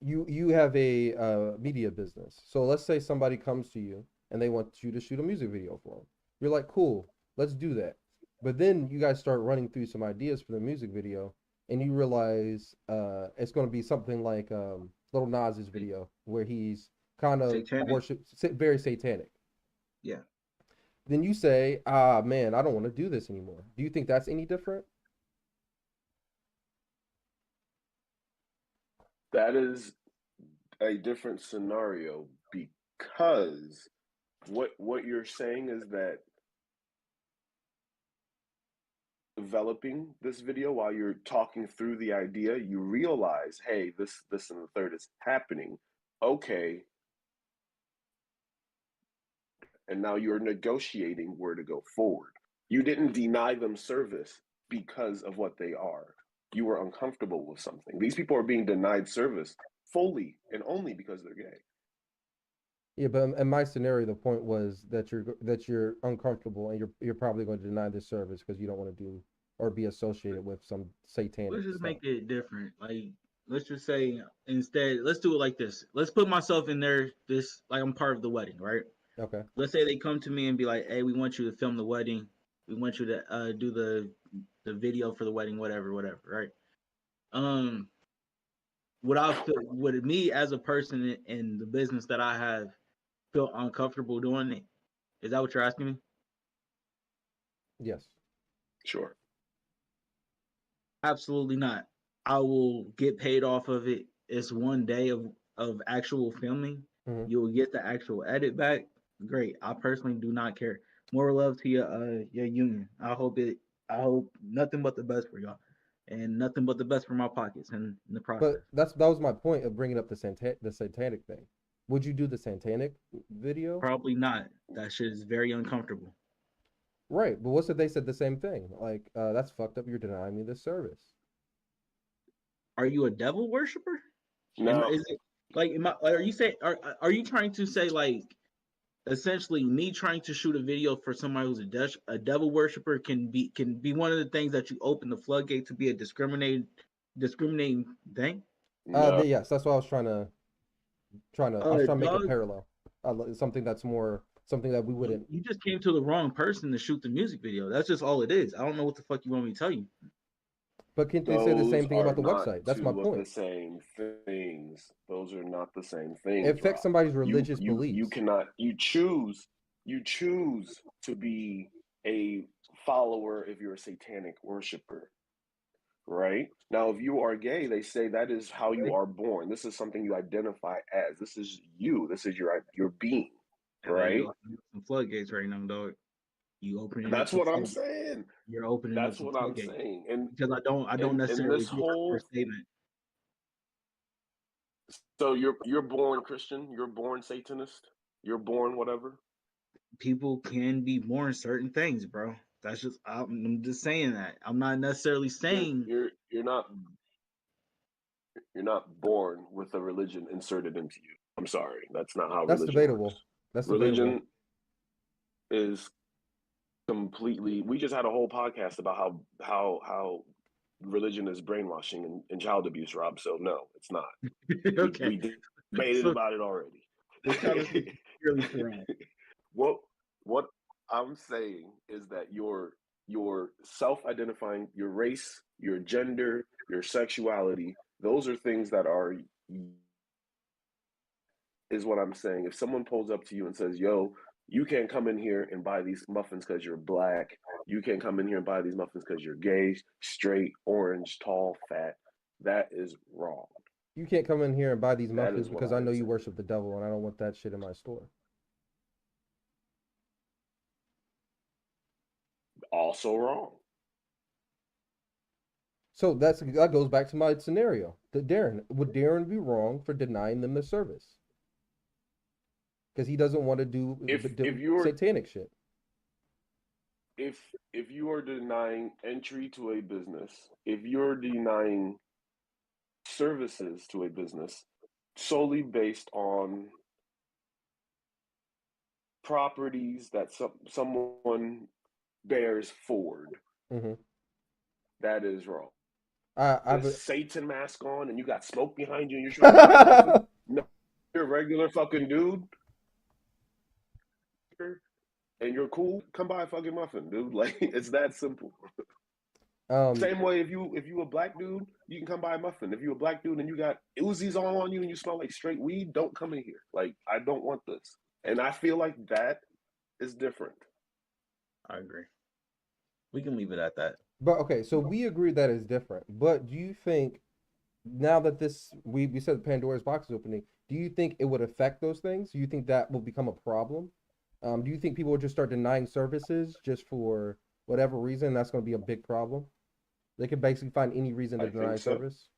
S2: you have a media business. So let's say somebody comes to you and they want you to shoot a music video for them. You're like, cool, let's do that. But then you guys start running through some ideas for the music video, and you realize it's going to be something like Little Nas's video where he's kind of
S1: Satanic.
S2: very satanic.
S1: Yeah.
S2: Then you say, ah, man, I don't want to do this anymore. Do you think that's any different?
S3: That is a different scenario because what you're saying is that developing this video while you're talking through the idea, you realize, hey, this and the third is happening. Okay. And now you're negotiating where to go forward. You didn't deny them service because of what they are. You were uncomfortable with something. These people are being denied service fully and only because they're gay.
S2: Yeah, but in my scenario, the point was that you're uncomfortable and you're probably going to deny this service because you don't want to do or be associated with some satanic
S1: Let's just
S2: stuff.
S1: make it different. Like, let's just say instead, let's do it like this. Let's put myself in there. This like I'm part of the wedding, right?
S2: Okay.
S1: Let's say they come to me and be like, "Hey, we want you to film the wedding. We want you to do the video for the wedding, whatever, right?" Um, would me as a person in the business that I have feel uncomfortable doing it? Is that what you're asking me?
S2: Yes.
S3: Sure.
S1: Absolutely not. I will get paid off of it. It's one day of actual filming.
S2: Hmm.
S1: You'll get the actual edit back. Great. I personally do not care. More love to your union. I hope nothing but the best for y'all, and nothing but the best for my pockets in the process.
S2: But that was my point of bringing up the satanic thing. Would you do the satanic video?
S1: Probably not. That shit is very uncomfortable.
S2: Right. But what's if they said the same thing? Like, that's fucked up. You're denying me this service.
S1: Are you a devil worshiper?
S3: Now,
S1: Is it like are you saying are you trying to say like essentially me trying to shoot a video for somebody who's a devil worshiper can be one of the things that you open the floodgate to be a discriminating thing?
S3: no,
S2: Yes, that's what I was I was trying to make a
S1: Dog,
S2: parallel. Something that's more something that we wouldn't.
S1: you just came to the wrong person to shoot the music video. That's just all it is. I don't know what the fuck you want me to tell you.
S2: But can't they say the
S3: those
S2: same thing
S3: are
S2: about the
S3: not
S2: website? That's my
S3: two of the
S2: point.
S3: same things. Those are not the same
S2: It
S3: things,
S2: affects
S3: Rob.
S2: somebody's
S3: You
S2: religious
S3: you you
S2: beliefs.
S3: cannot you choose to be a follower if you're a satanic worshiper, right? Now, if you are gay, they say that is how you
S1: Right?
S3: are born. This is something you identify as. This is you. This is your being,
S1: You
S3: right?
S1: opening up some floodgates right now, dog. You opening up
S3: That's
S1: some
S3: what I'm
S1: floodgates.
S3: saying.
S1: You're opening up
S3: That's
S1: some
S3: what I'm
S1: floodgates
S3: saying.
S1: because I don't
S3: And
S1: necessarily
S3: this
S1: agree with that
S3: whole
S1: first statement.
S3: so you're born Christian, you're born Satanist, you're born whatever.
S1: People can be born certain things, bro. That's just I'm just saying that. I'm not necessarily
S3: You're
S1: saying
S3: you're you're not you're not born with a religion inserted into you. I'm sorry, that's not how
S2: That's
S3: religion works.
S2: debatable. That's debatable.
S3: Religion is completely. We just had a whole podcast about how religion is brainwashing and child abuse, Rob. So no, it's not.
S1: Okay.
S3: We debated
S1: So
S3: about it already.
S1: the child is purely Quran.
S3: what I'm saying is that your self-identifying, your race, your gender, your sexuality, those are things that are is what I'm saying. If someone pulls up to you and says, "Yo, you can't come in here and buy these muffins because you're black. You can't come in here and buy these muffins because you're gay, straight, orange, tall, fat," that is wrong.
S2: You can't come in here and buy these
S3: That
S2: muffins
S3: is what
S2: because I
S3: I
S2: know
S3: am
S2: you
S3: saying.
S2: worship the devil and I don't want that shit in my store.
S3: Also wrong.
S2: So that goes back to my scenario. Would Darren be wrong for denying them the service? Because he doesn't want to do
S3: If you're
S2: satanic shit.
S3: if you are denying entry to a business, if you're denying services to a business solely based on properties that someone bears forward,
S2: Hmm.
S3: that is wrong.
S2: I've
S3: This Satan mask on and you got smoke behind you and you're trying to buy a muffin? No, you're a regular fucking dude and you're cool. Come buy a fucking muffin, dude. Like it's that simple. Same way if you a black dude, you can come buy a muffin. If you a black dude and you got Uzis all on you and you smell like straight weed, don't come in here. Like I don't want this. And I feel like that is different.
S1: I agree. We can leave it at that.
S2: But okay, so we agree that is different. But do you think now that we said Pandora's box is opening, do you think it would affect those things? Do you think that will become a problem? Do you think people would just start denying services just for whatever reason? That's going to be a big problem. They could basically find any reason to
S3: I
S2: deny
S3: think so.
S2: service.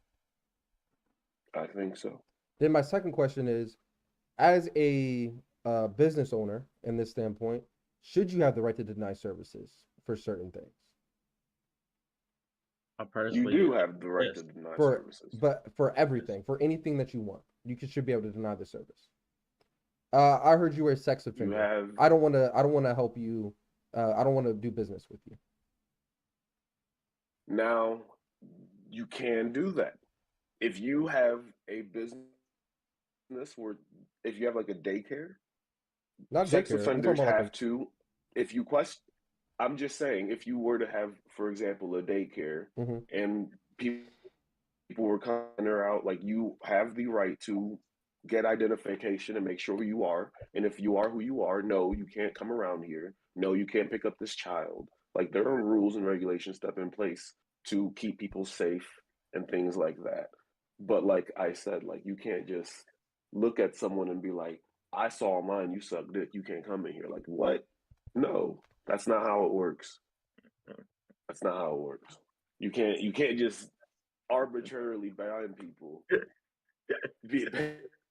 S3: I think so.
S2: Then my second question is, as a business owner in this standpoint, should you have the right to deny services for certain things?
S1: I
S3: You
S1: personally
S3: do have the right
S1: yes.
S3: to deny
S2: For
S3: services.
S2: but for everything, for anything that you want, should be able to deny the service. I heard you were a sex
S3: You
S2: offender.
S3: have
S2: I don't want to help you. I don't want to do business with you.
S3: now you can do that. If you have a business where if you have like a daycare,
S2: Not
S3: sex
S2: daycare. I'm talking
S3: offenders
S2: about like
S3: have to, if you question, I'm just saying, if you were to have, for example, a daycare
S2: Mhm.
S3: and people were coming out, like you have the right to get identification and make sure who you are. And if you are who you are, no, you can't come around here. No, you can't pick up this child. Like there are rules and regulations that are in place to keep people safe and things like that. But like I said, like you can't just look at someone and be like, I saw online you suck dick, you can't come in here. Like what? No, that's not how it works. That's not how it works. You can't just arbitrarily ban people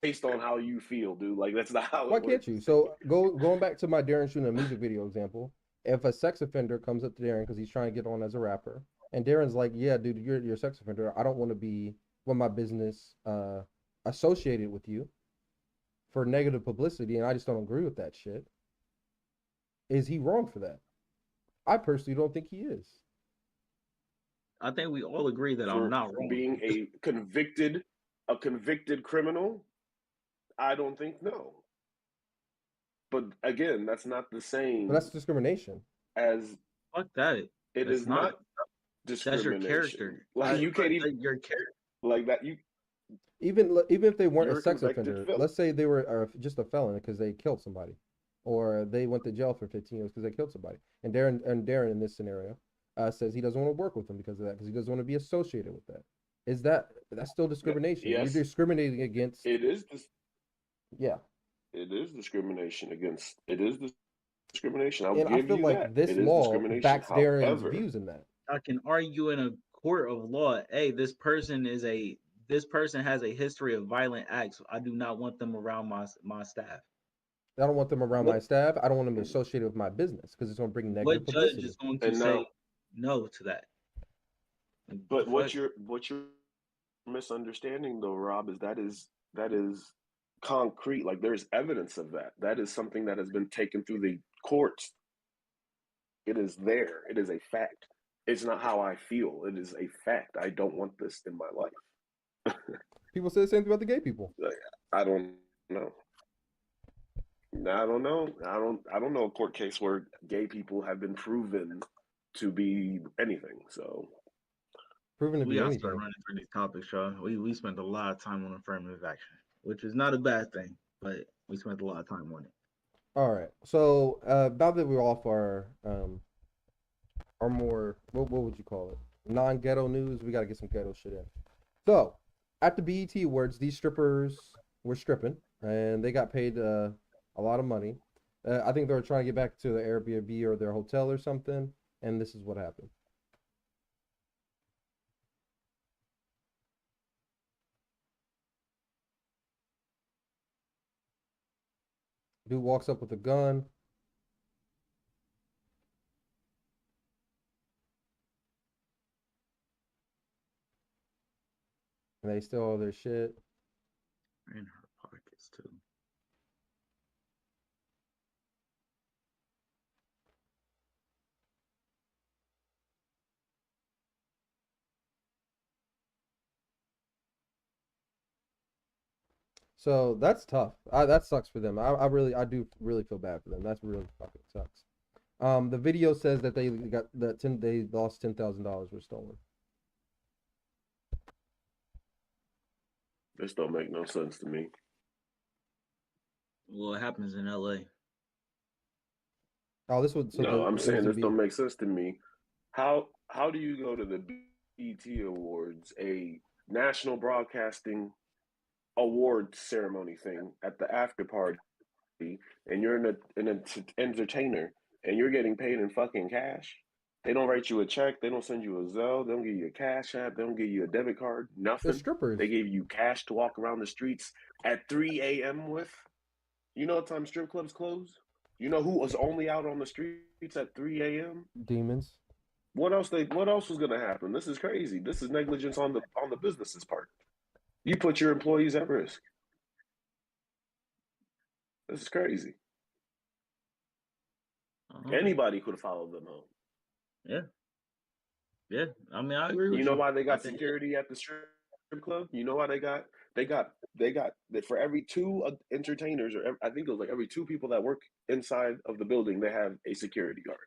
S3: based on how you feel, dude. Like that's not how
S2: Why
S3: it
S2: can't
S3: works.
S2: you? So going back to my Darren shooting a music video example, if a sex offender comes up to Darren because he's trying to get on as a rapper, and Darren's like, "Yeah, dude, you're a sex offender. I don't want to be my business associated with you for negative publicity, and I just don't agree with that shit." Is he wrong for that? I personally don't think he is.
S1: I think we all agree that I'm
S3: For
S1: not wrong.
S3: being a convicted criminal, I don't think no. But again, that's not the
S2: But
S3: same
S2: that's discrimination.
S3: as
S1: Fuck that.
S3: it
S1: It's
S3: is
S1: not.
S3: not
S1: That's your
S3: discrimination.
S1: character.
S3: Like you can't even
S1: your character.
S3: like that.
S2: Even if they weren't a
S3: You're a
S2: sex
S3: convicted
S2: offender,
S3: felon.
S2: let's say they were just a felon because they killed somebody, or they went to jail for 15 years because they killed somebody. And Darren in this scenario says he doesn't want to work with them because of that, because he doesn't want to be associated with that. That's still discrimination? You're
S3: Yes,
S2: discriminating against.
S3: it is.
S2: Yeah,
S3: It is discrimination against. It is discrimination. I'll
S2: and I
S3: give
S2: feel
S3: you that.
S2: like this
S3: It is
S2: law
S3: discrimination.
S2: backs Darren's
S3: However,
S2: views in that.
S1: I can argue in a court of law, hey, this person has a history of violent acts. I do not want them around my staff.
S2: I don't want them around my
S3: what
S2: staff. I don't want them associated with my business because it's going to bring
S1: What
S2: negative
S1: judge
S2: publicity.
S1: is going to
S3: and
S1: say
S3: now,
S1: no to that?
S3: but
S1: Fuck.
S3: what you're misunderstanding though, Rob, is that is concrete. Like there's evidence of that. That is something that has been taken through the courts. It is there. It is a fact. It's not how I feel. It is a fact. I don't want this in my life.
S2: People say the same thing about the gay people.
S3: Like, I don't know. I don't know. I don't know a court case where gay people have been proven to be anything. So
S2: Proven to
S1: We
S2: be
S1: gotta start
S2: anything.
S1: running through these topics, y'all. We spent a lot of time on affirmative action, which is not a bad thing, but we spent a lot of time on it.
S2: All right. So now that we're off our more what would you call it? Non-ghetto news. We got to get some ghetto shit in. So at the BET Awards, these strippers were stripping, and they got paid a lot of money. I think they were trying to get back to the Airbnb or their hotel or something, and this is what happened. Dude walks up with a gun. And they steal all their shit.
S1: In her pockets too.
S2: So that's tough. That sucks for them. I do really feel bad for them. That's really fucking sucks. The video says that they lost $10,000 were stolen.
S3: this don't make no sense to me.
S1: Well, it happens in LA.
S2: Oh, this would
S3: No, I'm saying this don't make sense to me. How do you go to the BET Awards, a national broadcasting award ceremony thing at the after party, and you're an entertainer and you're getting paid in fucking cash? They don't write you a check. They don't send you a Zelle. They don't give you a Cash App. They don't give you a debit card.
S2: They're
S3: Nothing.
S2: strippers.
S3: They gave you cash to walk around the streets at 3 a.m. with. You know what time strip clubs close? You know who was only out on the streets at 3 a.m.?
S2: Demons.
S3: What else was gonna happen? This is crazy. This is negligence on the business's part. You put your employees at risk. This is crazy. Anybody could have followed them home.
S1: Yeah. Yeah. I mean, I agree with you.
S3: You know why they got security at the strip club? You know why they got that for every two entertainers, or I think it was like every two people that work inside of the building, they have a security guard.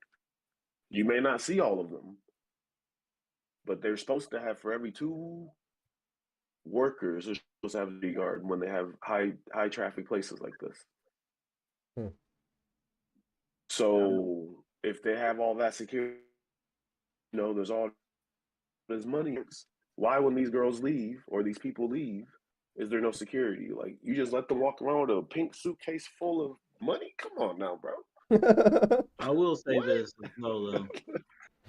S3: You may not see all of them, but they're supposed to have, for every two workers, they're supposed to have a security guard when they have high traffic places like this. So if they have all that security, there's all this money. Why, when these girls leave or these people leave, is there no security? Like, you just let them walk around with a pink suitcase full of money? Come on now, bro.
S1: I will say this, though.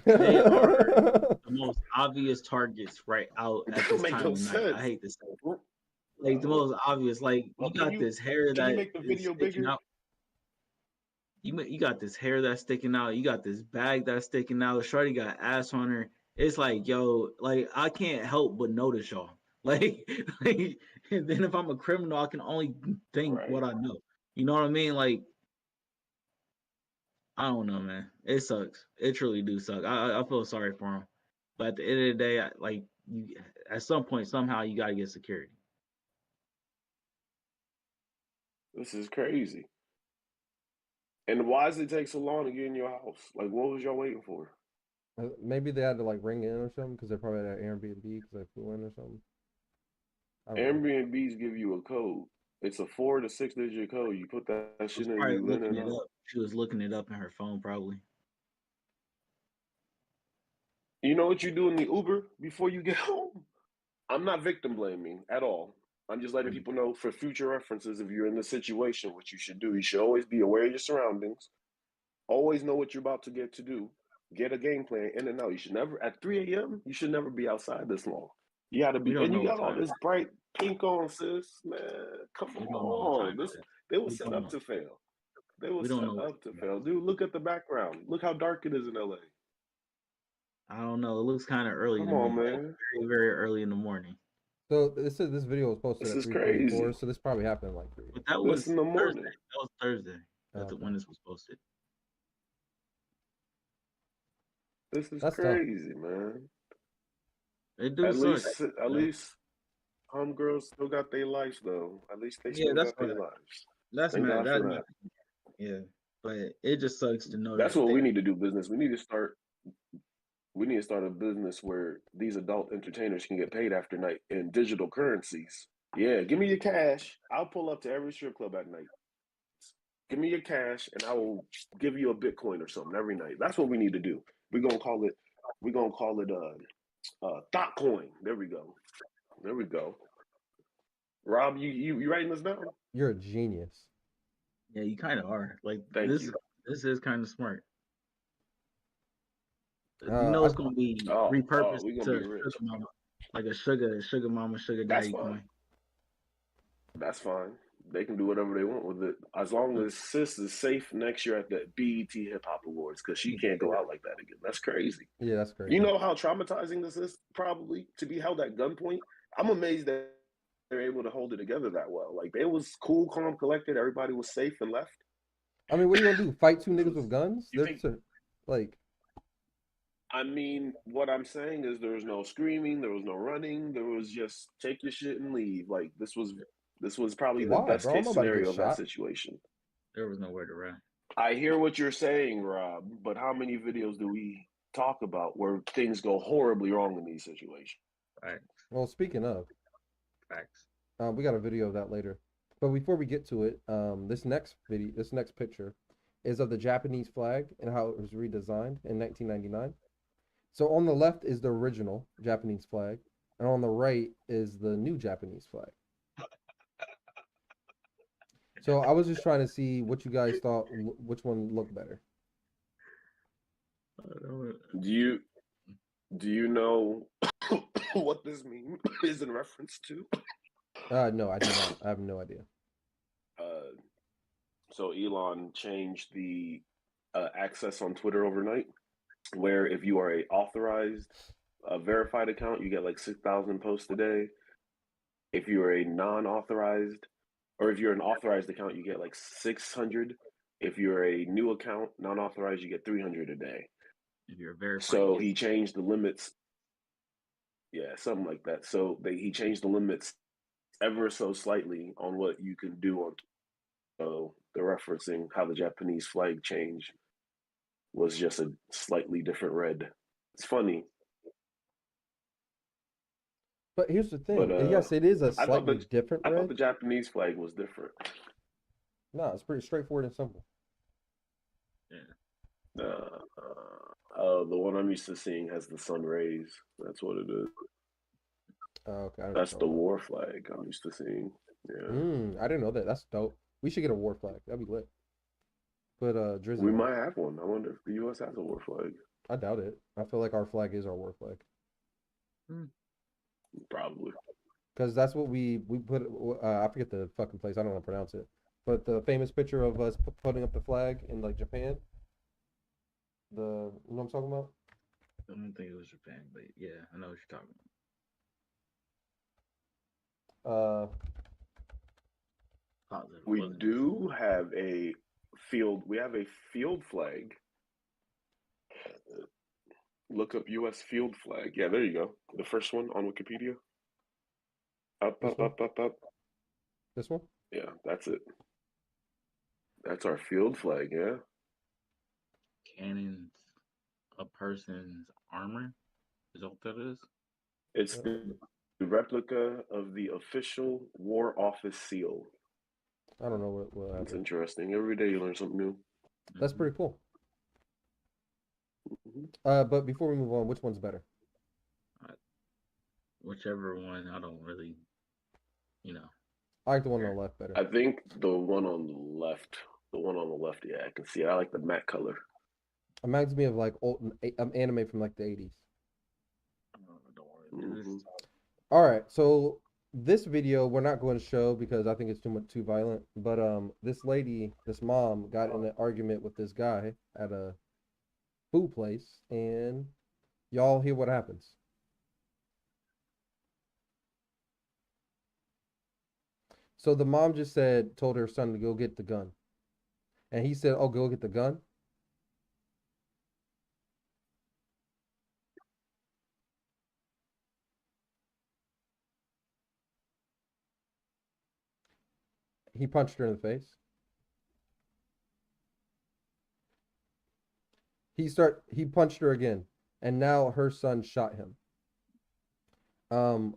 S1: They are the most obvious targets right out at this time of night. I hate to say it. Like, the most obvious. Like, you got this hair that
S3: you make the video bigger?
S1: Out. You got this hair that's sticking out. You got this bag that's sticking out. Shorty got ass on her. It's like, yo, like, I can't help but notice y'all. Like and then if I'm a criminal, I can only think what I know. You know what I mean? Like, I don't know, man. It sucks. It truly do suck. I feel sorry for him. But at the end of the day, you at some point, somehow, you got to get security.
S3: This is crazy. And why does it take so long to get in your house? Like, what was y'all waiting for?
S2: Maybe they had to like ring in or something because they're probably at Airbnb because they flew in or something.
S3: Airbnbs give you a code. It's a 4 to 6 digit code. You put that shit in. You
S1: looking it up. She was looking it up in her phone, probably.
S3: You know what you do in the Uber before you get home? I'm not victim blaming at all. I'm just letting people know for future references, if you're in this situation, what you should do. You should always be aware of your surroundings. Always know what you're about to get to do. Get a game plan in and out. You should never, at 3 a.m., you should never be outside this long. You got to be, and you got all this bright pink on, sis. Man, come on. They were set up to fail. They were set up to fail. Dude, look at the background. Look how dark it is in LA.
S1: I don't know. It looks kind of early.
S3: Come on, man.
S1: Very, very early in the morning.
S2: So this video was posted at 3:44, so this probably happened like 3.
S1: But that was
S3: in the morning.
S1: Thursday. That was Thursday. That's when this was posted.
S3: This is
S2: That's tough.
S3: crazy, man.
S1: It do
S3: At
S1: suck.
S3: least, at least, homegirls still got their lives though. At least they
S1: Yeah,
S3: still
S1: that's
S3: got
S1: what
S3: their lives.
S1: that's
S3: Thank
S1: mad.
S3: God for
S1: That
S3: that.
S1: yeah, but it just sucks to know
S3: That's
S1: that
S3: what
S1: they.
S3: we need to do. Business. We need to start. We need to start a business where these adult entertainers can get paid after night in digital currencies. Yeah, give me your cash. I'll pull up to every strip club at night. Give me your cash, and I will give you a Bitcoin or something every night. That's what we need to do. We're gonna call it. We're gonna call it Thought Coin. There we go. There we go. Rob, you writing this down?
S2: You're a genius.
S1: Yeah, you kind of are. Like
S3: Thank
S1: this.
S3: you.
S1: This is kind of smart. You
S2: Uh,
S1: know,
S2: I,
S1: it's gonna be
S3: Oh,
S1: repurposed
S3: we're gonna
S1: to
S3: be rich.
S1: sugar mama, like a sugar mama, sugar
S3: That's
S1: daddy
S3: fine.
S1: coin.
S3: That's fine. They can do whatever they want with it, as long as Sis is safe next year at the BET Hip Hop Awards, because she can't go out like that again. That's crazy.
S2: yeah, that's crazy.
S3: You know how traumatizing this is, probably, to be held at gunpoint. I'm amazed that they're able to hold it together that well. Like, they was cool, calm, collected. Everybody was safe and left.
S2: I mean, what are you gonna do? Fight two niggas with guns?
S3: You think?
S2: Like,
S3: I mean, what I'm saying is there was no screaming, there was no running, there was just take your shit and leave. Like, this was probably the
S2: why,
S3: best
S2: bro? I'm
S3: case
S2: not about to get
S3: scenario of that
S2: shot.
S3: situation.
S1: There was nowhere to run.
S3: I hear what you're saying, Rob, but how many videos do we talk about where things go horribly wrong in these situations?
S1: Facts.
S2: Well, speaking of,
S1: Facts.
S2: we got a video of that later. But before we get to it, this next picture is of the Japanese flag and how it was redesigned in 1999. So on the left is the original Japanese flag, and on the right is the new Japanese flag. So I was just trying to see what you guys thought, which one looked better.
S3: Do you know what this meme is in reference to?
S2: No, I do not. I have no idea.
S3: So Elon changed the access on Twitter overnight, where if you are a authorized, verified account, you get like 6,000 posts a day. If you're a non-authorized, or if you're an authorized account, you get like 600. If you're a new account, non-authorized, you get 300 a day.
S1: If you're verified.
S3: So he changed the limits. Yeah, something like that. So he changed the limits ever so slightly on what you can do on. So they're referencing how the Japanese flag change was just a slightly different red. It's funny.
S2: But here's the thing.
S3: But
S2: Yes, it is a
S3: I thought
S2: slightly different
S3: I thought
S2: red.
S3: the Japanese flag was different.
S2: No, it's pretty straightforward and simple.
S1: Yeah.
S3: The one I'm used to seeing has the sun rays. That's what it is.
S2: Okay, I
S3: That's
S2: don't
S3: the
S2: know.
S3: war flag I'm used to seeing. Yeah.
S2: I didn't know that. That's dope. We should get a war flag. That'd be lit. But Drizzy,
S3: We might have one. I wonder if the U.S. has a war flag.
S2: I doubt it. I feel like our flag is our war flag.
S3: Probably.
S2: Because that's what we put. I forget the fucking place. I don't want to pronounce it. But the famous picture of us putting up the flag in like Japan. You know what I'm talking about?
S1: I don't think it was Japan, but yeah, I know what you're talking about. Positive.
S3: We do have a field. We have a field flag. Look up U.S. field flag. Yeah, there you go. The first one on Wikipedia. Up.
S2: This one?
S3: Yeah, that's it. That's our field flag, yeah.
S1: Cannons, a person's armor. Is that what that is?
S3: It's the replica of the official War Office seal.
S2: I don't know what
S3: That's interesting. Every day you learn something new.
S2: That's pretty cool. But before we move on, which one's better?
S1: Whichever one. I don't really,
S2: I like the one on the left better.
S3: I think the one on the left. Yeah, I can see it. I like the matte color.
S2: It reminds me of like old anime from like the 80s. All right, so this video we're not going to show because I think it's too violent. But this mom, got in an argument with this guy at a food place, and y'all hear what happens. So the mom just told her son to go get the gun, and he said, "Oh, go get the gun." He punched her in the face. He punched her again, and now her son shot him.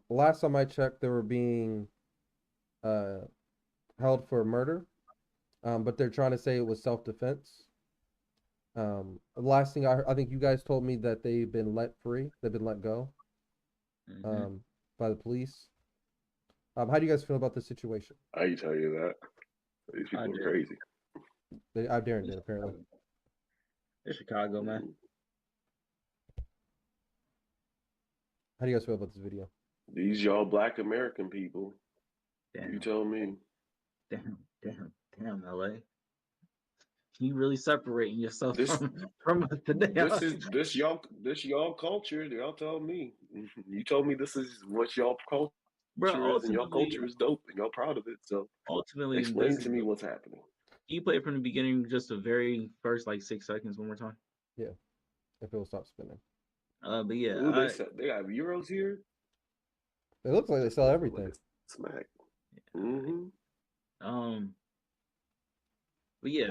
S2: Last time I checked, they were being held for murder, but they're trying to say it was self-defense. Last thing I think you guys told me that they've been let free. They've been let go by the police. How do you guys feel about this situation?
S3: I tell you that. These people are crazy.
S2: I Darren did, apparently.
S1: It's Chicago, man.
S2: How do you guys feel about this video?
S3: These y'all Black American people.
S1: Damn.
S3: You tell me.
S1: Damn, LA. You really separating yourself from us today.
S3: This y'all culture. Y'all tell me. You told me this is what y'all culture is, and y'all culture is dope, and y'all proud of it. So
S1: ultimately,
S3: explain to me what's happening.
S1: Can you play it from the beginning, just the very first 6 seconds one more time?
S2: Yeah, if it will stop spinning.
S1: But yeah,
S3: Ooh, they got euros here.
S2: It looks like they sell everything.
S3: Smack. Mm-hmm.
S1: But yeah.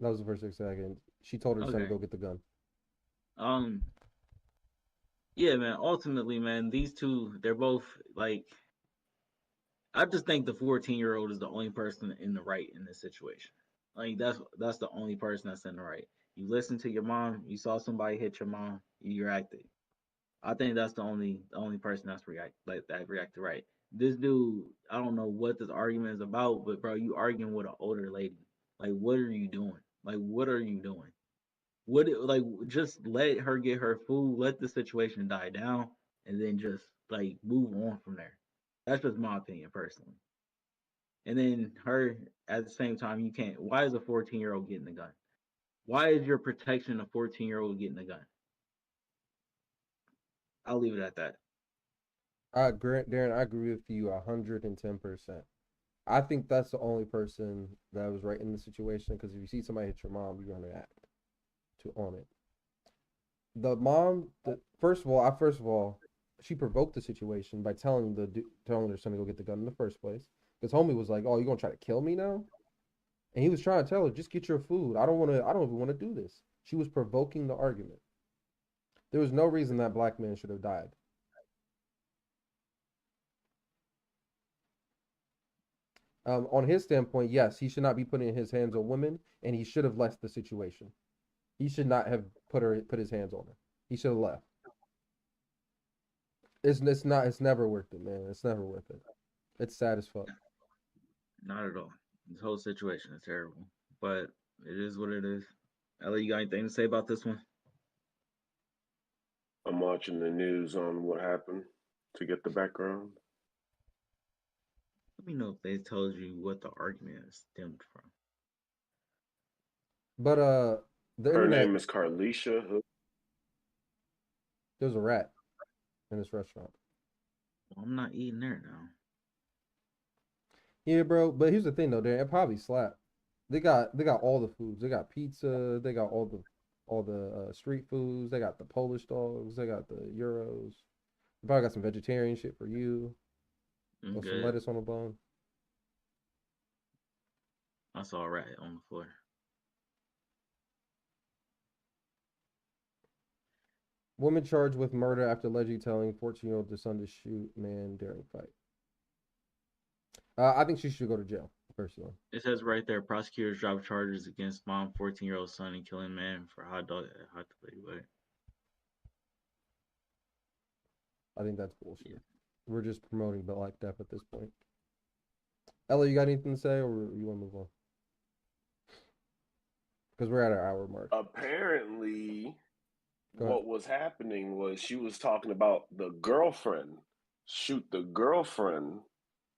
S2: That was the first 6 seconds. She told her son to go get the gun.
S1: Yeah, man. Ultimately, man, these two, they're both I just think the 14-year-old is the only person in the right in this situation. That's the only person that's in the right. You listen to your mom. You saw somebody hit your mom. You reacted. I think that's the only person that's reacted right. This dude, I don't know what this argument is about, but bro, you arguing with an older lady. What are you doing? What are you doing? Just let her get her food, let the situation die down, and then just move on from there. That's just my opinion personally. And then her at the same time, you can't. Why is a 14-year-old getting a gun? Why is your protection a 14-year-old getting a gun? I'll leave it at that.
S2: Darren, I agree with you 110%. I think that's the only person that was right in the situation, because if you see somebody hit your mom, you're gonna act on it. The mom, first of all, she provoked the situation by telling her son to go get the gun in the first place. Because homie was like, "Oh, you gonna try to kill me now?" And he was trying to tell her, "Just get your food. I don't even want to do this." She was provoking the argument. There was no reason that black man should have died. On his standpoint, yes, he should not be putting his hands on women, and he should have left the situation. He should not have put his hands on her. He should have left. It's never worth it, man. It's never worth it. It's sad as fuck.
S1: Not at all. This whole situation is terrible, but it is what it is. Ellie, you got anything to say about this one?
S3: I'm watching the news on what happened to get the background.
S1: Let me know if they told you what the argument stemmed from.
S2: But
S3: her name is Carlisha.
S2: There's a rat in this restaurant.
S1: Well, I'm not eating there now.
S2: Yeah, bro. But here's the thing, though. It probably slapped. They got all the foods. They got pizza. They got all the street foods. They got the Polish dogs. They got the euros. They probably got some vegetarian shit for you. Or some lettuce on the bone.
S1: I saw a rat on the floor.
S2: Woman charged with murder after allegedly telling 14-year-old the son to shoot man during fight. I think she should go to jail, personally.
S1: It says right there, prosecutors dropped charges against mom, 14-year-old son, and killing man for hot dog.
S2: I think that's bullshit. Yeah. We're just promoting Black Death at this point. Ella, you got anything to say, or you want to move on? Because we're at our hour mark.
S3: Apparently, what was happening was she was talking about the girlfriend. Shoot the girlfriend,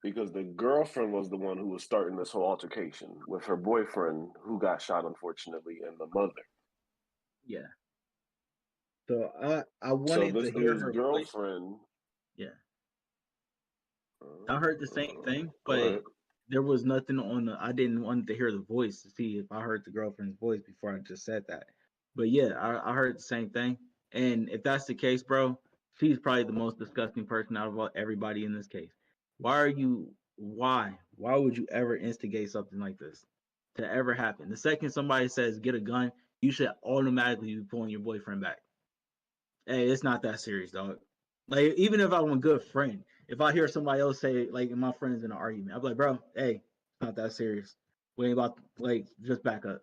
S3: because the girlfriend was the one who was starting this whole altercation with her boyfriend, who got shot, unfortunately, and the mother.
S1: Yeah. So I wanted to hear her
S3: girlfriend.
S1: Voice. Yeah. I heard the same thing, but there was nothing on I didn't want to hear the voice to see if I heard the girlfriend's voice before I just said that. But yeah, I heard the same thing. And if that's the case, bro, she's probably the most disgusting person out of everybody in this case. Why would you ever instigate something like this to ever happen? The second somebody says get a gun, you should automatically be pulling your boyfriend back. Hey, it's not that serious, dog. Like, even if I'm a good friend, if I hear somebody else say, like, my friend's in an argument, I'm like, bro, hey, it's not that serious. We ain't about to, like, just back up.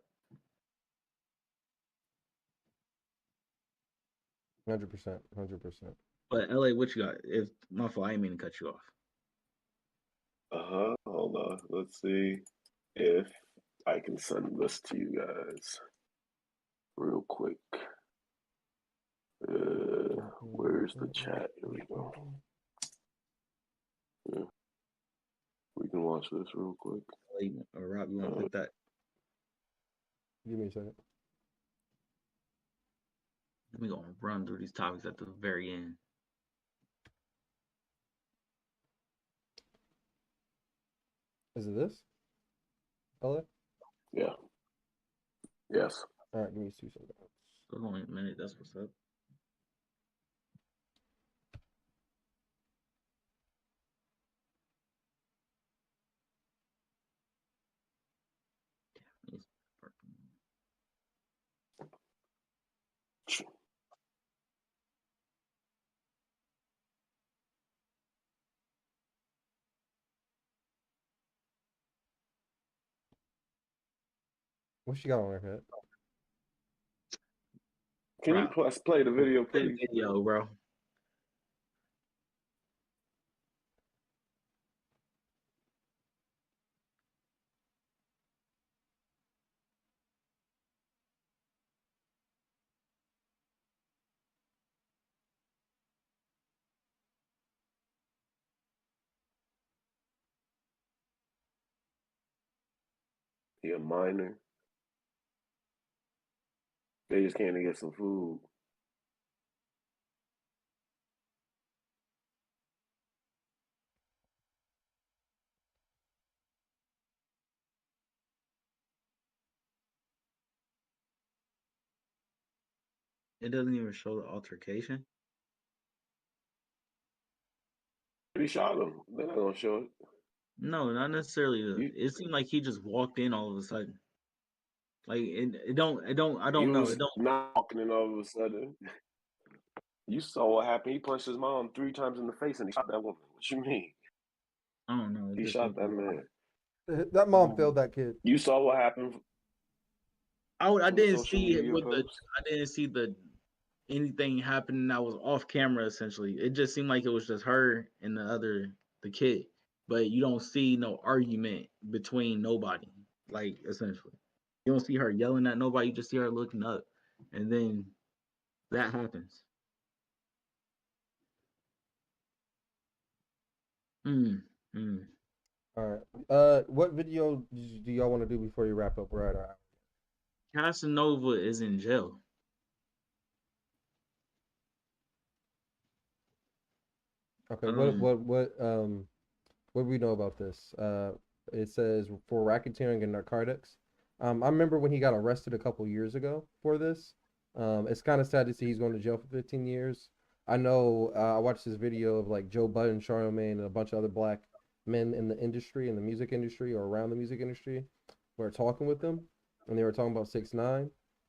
S2: 100%.
S1: But LA, what you got? If my fault, I didn't mean to cut you off.
S3: Hold on. Let's see if I can send this to you guys real quick. Where's the chat? Here we go. Yeah. We can watch this real quick.
S1: Or Rob, you want to click that?
S2: Give me a second.
S1: We're going to run through these topics at the very end.
S2: Is it this? LA?
S3: Yeah. Yes.
S2: All right, give me 2 seconds.
S1: Hold on a minute. That's what's up.
S2: What she got on her head?
S3: Can you play the video,
S1: Play
S3: please?
S1: the video, bro.
S3: He a minor. They just came to get some food.
S1: It doesn't even show the altercation.
S3: He shot him. They're not gonna show it.
S1: No, not necessarily. It seemed like he just walked in all of a sudden. Like I don't know. It don't.
S3: Not walking in all of a sudden. You saw what happened. He punched his mom 3 times in the face and he shot that woman. What you mean?
S1: I don't know.
S3: He shot that man.
S2: That mom failed that kid.
S3: You saw what happened.
S1: I didn't see it with
S3: posts?
S1: I didn't see anything happening that was off camera. Essentially, it just seemed like it was just her and the kid. But you don't see no argument between nobody. Like, essentially, you don't see her yelling at nobody. You just see her looking up, and then that happens.
S2: All right. What video do y'all want to do before you wrap up? Right.
S1: Casanova is in jail.
S2: Okay. What do we know about this? It says for racketeering and narcotics. I remember when he got arrested a couple years ago for this. It's kind of sad to see he's going to jail for 15 years. I know. I watched this video of like Joe Budden, Charlemagne, and a bunch of other black men in the industry, in the music industry, or around the music industry, were talking with them, and they were talking about 6ix9ine,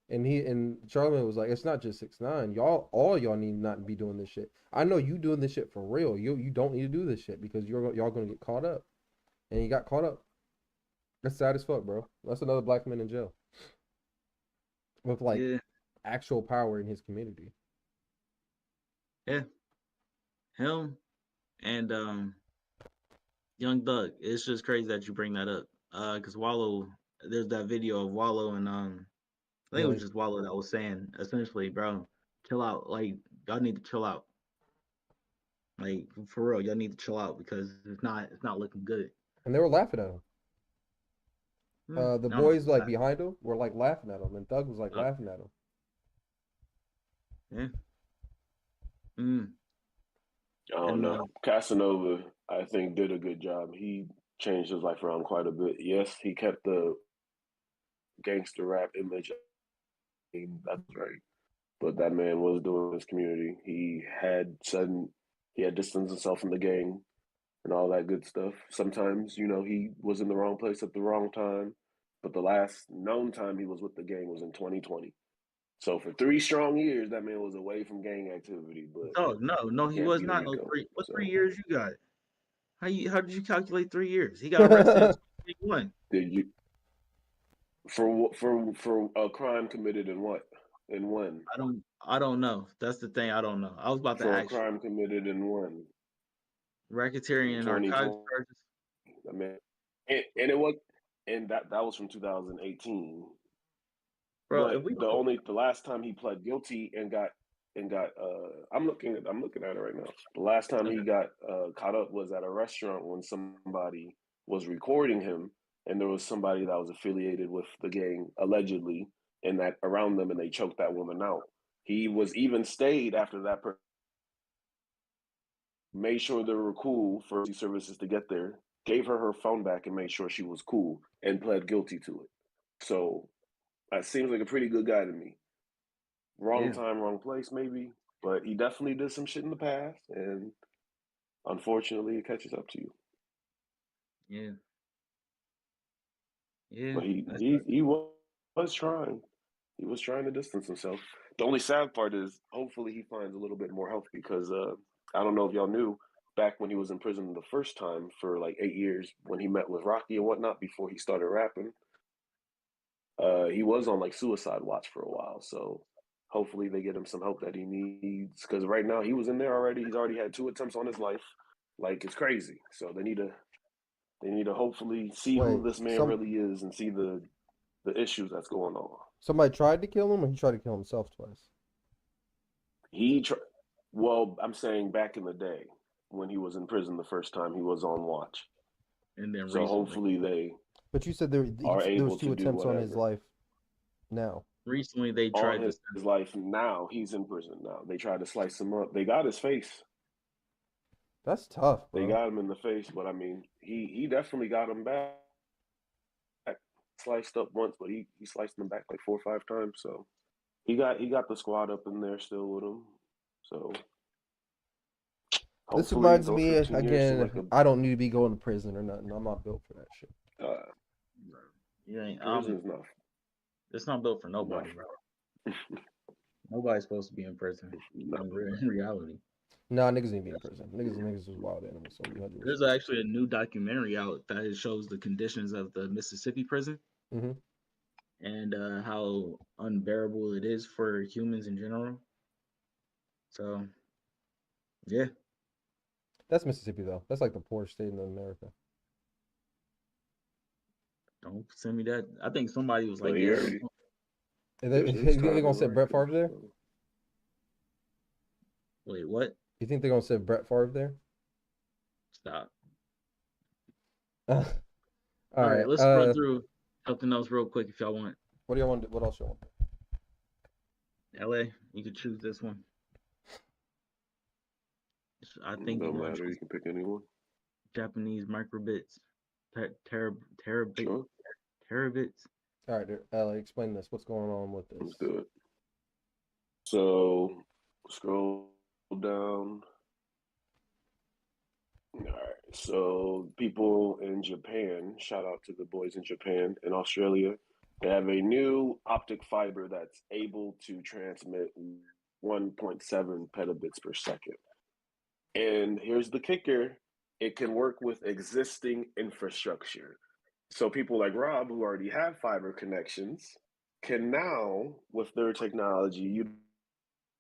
S2: and Charlemagne was like, "It's not just 6ix9ine. All y'all need not be doing this shit. I know you doing this shit for real. You don't need to do this shit because y'all gonna get caught up." And he got caught up. That's sad as fuck, bro. That's another black man in jail with like actual power in his community.
S1: Yeah, him and Young Thug. It's just crazy that you bring that up. Because Wallow, there's that video of Wallow and I think it was just Wallow that was saying essentially, bro, chill out. Like, y'all need to chill out. Like, for real, y'all need to chill out because it's not looking good.
S2: And they were laughing at him. The boys like behind him were like laughing at him, and Thug was like laughing at him.
S1: Yeah.
S3: I don't know. Casanova, I think, did a good job. He changed his life around quite a bit. Yes, he kept the gangster rap image. I mean, that's right. but that man was doing his community. He had distanced himself from the gang and all that good stuff. Sometimes, he was in the wrong place at the wrong time, but the last known time he was with the gang was in 2020. So for 3 strong years, that man was away from gang activity, but
S1: Oh no,
S3: you
S1: he
S3: can't
S1: was
S3: beat a
S1: not. No
S3: Rico.
S1: three. What
S3: So
S1: 3 years you got? How did you calculate 3 years? He got arrested in 2021
S3: did you for a crime committed in what? In when?
S1: I don't know. That's the thing. I don't know. I was about to
S3: For a
S1: ask you.
S3: crime committed in when?
S1: Racketeering
S3: In
S1: and narcotics
S3: 2020.
S1: charges.
S3: I mean, and it was, and that was from 2018.
S1: Bro,
S3: But
S1: if we
S3: the last time he pled guilty and got I'm looking at it right now. The last time he
S1: okay.
S3: got caught up was at a restaurant when somebody was recording him, and there was somebody that was affiliated with the gang allegedly, and that around them, and they choked that woman out. He was even stayed after that made sure they were cool for services to get there, gave her phone back and made sure she was cool, and pled guilty to it. So that seems like a pretty good guy to me. Wrong
S1: Yeah.
S3: time, wrong place, maybe, but he definitely did some shit in the past, and unfortunately, it catches up to you.
S1: Yeah. Yeah.
S3: But he
S1: That's
S3: he he was trying. He was trying to distance himself. The only sad part is, hopefully, he finds a little bit more help because I don't know if y'all knew, back when he was in prison the first time for like 8 years, when he met with Rocky and whatnot before he started rapping, he was on like suicide watch for a while. So hopefully they get him some help that he needs, because right now he was in there already. He's already had 2 attempts on his life. Like, it's crazy. So they need to hopefully see who
S2: Wait,
S3: this man really is and see the issues that's going on.
S2: somebody tried to kill him, or he tried to kill himself twice?
S3: Well, I'm saying back in the day when he was in prison the first time, he was on watch.
S1: and then
S3: So
S1: recently.
S3: hopefully they
S2: But you said there
S3: are
S2: was
S3: able
S2: two
S3: to do
S2: attempts on his
S3: whatever.
S2: life now.
S1: Recently they
S3: On
S1: tried to
S3: his life now, he's in prison now. They tried to slice him up. They got his face.
S2: That's tough,
S3: They
S2: bro.
S3: got him in the face, but I mean, he definitely got him back. Sliced up once, but he sliced him back like 4 or 5 times. So he got the squad up in there still with him. So
S2: This
S3: hopefully
S2: reminds
S3: those
S2: me
S3: 15 years to
S2: again.
S3: like a
S2: I don't need to be going to prison or nothing. I'm not built for that shit.
S1: bro, you ain't
S3: prison's not
S1: it's not built for nobody, bro. Nobody's supposed to be in prison in reality.
S2: Nah, niggas need to be in prison. Niggas is wild animals. So you have to
S1: There's
S2: respect.
S1: actually a new documentary out that shows the conditions of the Mississippi prison
S2: Mm-hmm.
S1: and how unbearable it is for humans in general. So, yeah,
S2: That's Mississippi though. That's like the poorest state in America.
S1: don't send me that. I think somebody was
S3: But
S1: like,
S3: he
S1: yeah,
S3: already
S2: You
S3: there's
S2: think they're
S3: time
S2: gonna
S3: in
S2: set Brett
S3: life.
S2: Favre there?
S3: So.
S1: wait, what?
S2: You think they're gonna set Brett Favre there?
S1: Stop.
S2: All
S1: All right,
S2: right.
S1: let's run through something else real quick if y'all want.
S2: What do you want? What else you want?
S1: LA, you could choose this one. I think you're
S3: Don't
S1: going to
S3: matter.
S1: choose
S3: You can pick anyone.
S1: Japanese microbits, terabits,
S3: Sure.
S2: All right, explain this. What's going on with this?
S3: Let's do it. So scroll down. All right. So people in Japan, shout out to the boys in Japan and Australia, they have a new optic fiber that's able to transmit 1.7 petabits per second. And here's the kicker, it can work with existing infrastructure. So people like Rob, who already have fiber connections, can now, with their technology,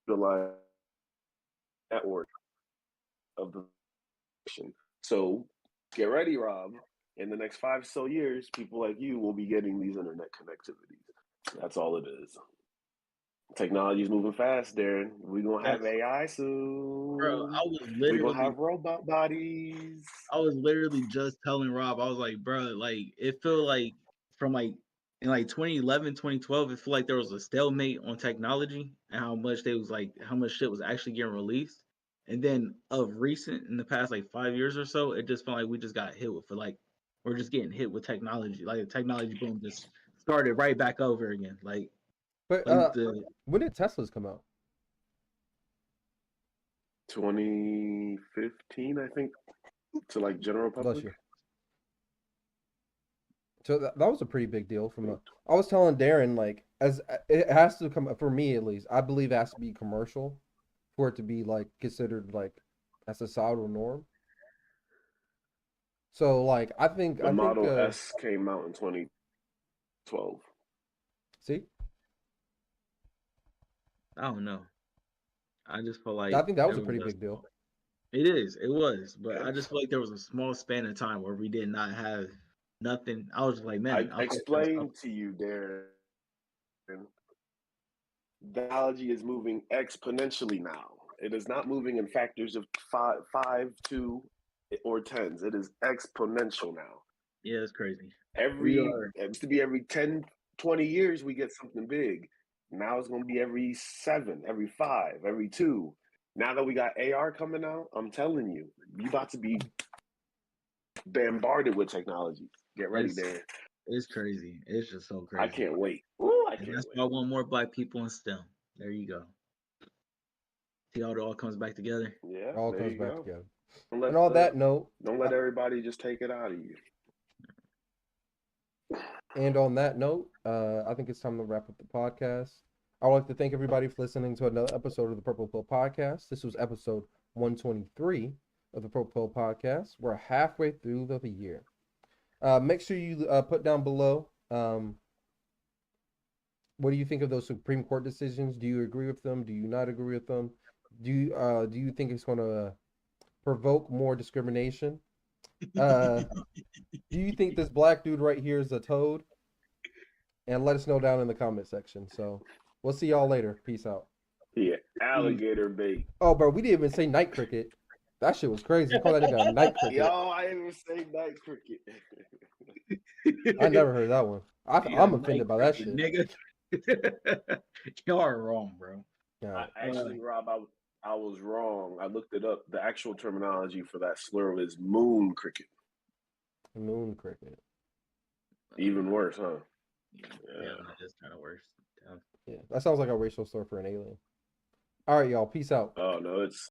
S3: utilize network of the nation. So get ready, Rob. In the next 5 or so years, people like you will be getting these internet connectivities. That's all it is. Technology is moving fast, Darren. We're gonna have AI soon.
S1: Bro,
S3: We're gonna have robot bodies.
S1: I was literally just telling Rob, I was like, bro, like it feel like from like in like 2011, 2012, it feel like there was a stalemate on technology and how much how much shit was actually getting released. And then of recent, in the past like 5 years or so, it just felt like we just got hit with we're just getting hit with technology. Like the technology boom just started right back over again. Like
S2: But
S1: Like the
S2: when did Teslas come out?
S3: 2015, I think, to like general
S2: Bless
S3: public.
S2: you. So that was a pretty big deal. I was telling Darren, like, as it has to come for me at least. I believe it has to be commercial for it to be like considered like a societal norm. So like,
S3: The
S2: I think
S3: Model S came out in 2012.
S2: see,
S1: I don't know. I just feel
S2: I
S1: like
S2: think that was
S1: there
S2: a
S1: was
S2: pretty
S1: a
S2: big deal.
S1: it was, but I just feel like there was a small span of time where we did not have nothing. I was just like,
S3: I
S1: man, I hope there's
S3: explained
S1: something.
S3: to you, Darren, technology is moving exponentially now. It is not moving in factors of five, 2, or tens. It is exponential now.
S1: Yeah, it's crazy.
S3: It used to be every 10, 20 years we get something big. Now it's going to be every 7, every 5, every 2. Now that we got AR coming out, I'm telling you, you about to be bombarded with technology. Get ready, there.
S1: It's crazy. It's just so crazy.
S3: I can't wait. Ooh, I
S1: And
S3: can't
S1: that's
S3: wait.
S1: why I want more black people in STEM. There you go. See how it all comes back together.
S3: Yeah,
S2: It all
S3: there
S2: comes
S3: you
S2: back
S3: go.
S2: together.
S3: Don't let
S2: And on that note,
S3: don't let everybody just take it out of you.
S2: I think it's time to wrap up the podcast. I would like to thank everybody for listening to another episode of the Purple Pill Podcast. This was episode 123 of the Purple Pill Podcast. We're halfway through the year. Make sure you put down below what do you think of those Supreme Court decisions? Do you agree with them? Do you not agree with them? Do you think it's going to provoke more discrimination? Do you think this black dude right here is a toad? And let us know down in the comment section. So we'll see y'all later. Peace out.
S3: Yeah, alligator bait.
S2: Oh, bro, we didn't even say night cricket. That shit was crazy. You call that nigga a night cricket?
S3: Yo, I didn't even say night cricket.
S2: I never heard that one. I'm offended by that shit.
S1: Nigga. Y'all are wrong, bro.
S2: Yeah.
S3: Actually, Rob, I was wrong. I looked it up. The actual terminology for that slur is moon cricket.
S2: Moon cricket.
S3: Even worse, huh?
S1: Yeah, that is kind of worse.
S2: Yeah, that sounds like a racial slur for an alien. All right, y'all. Peace out.
S3: Oh no, it's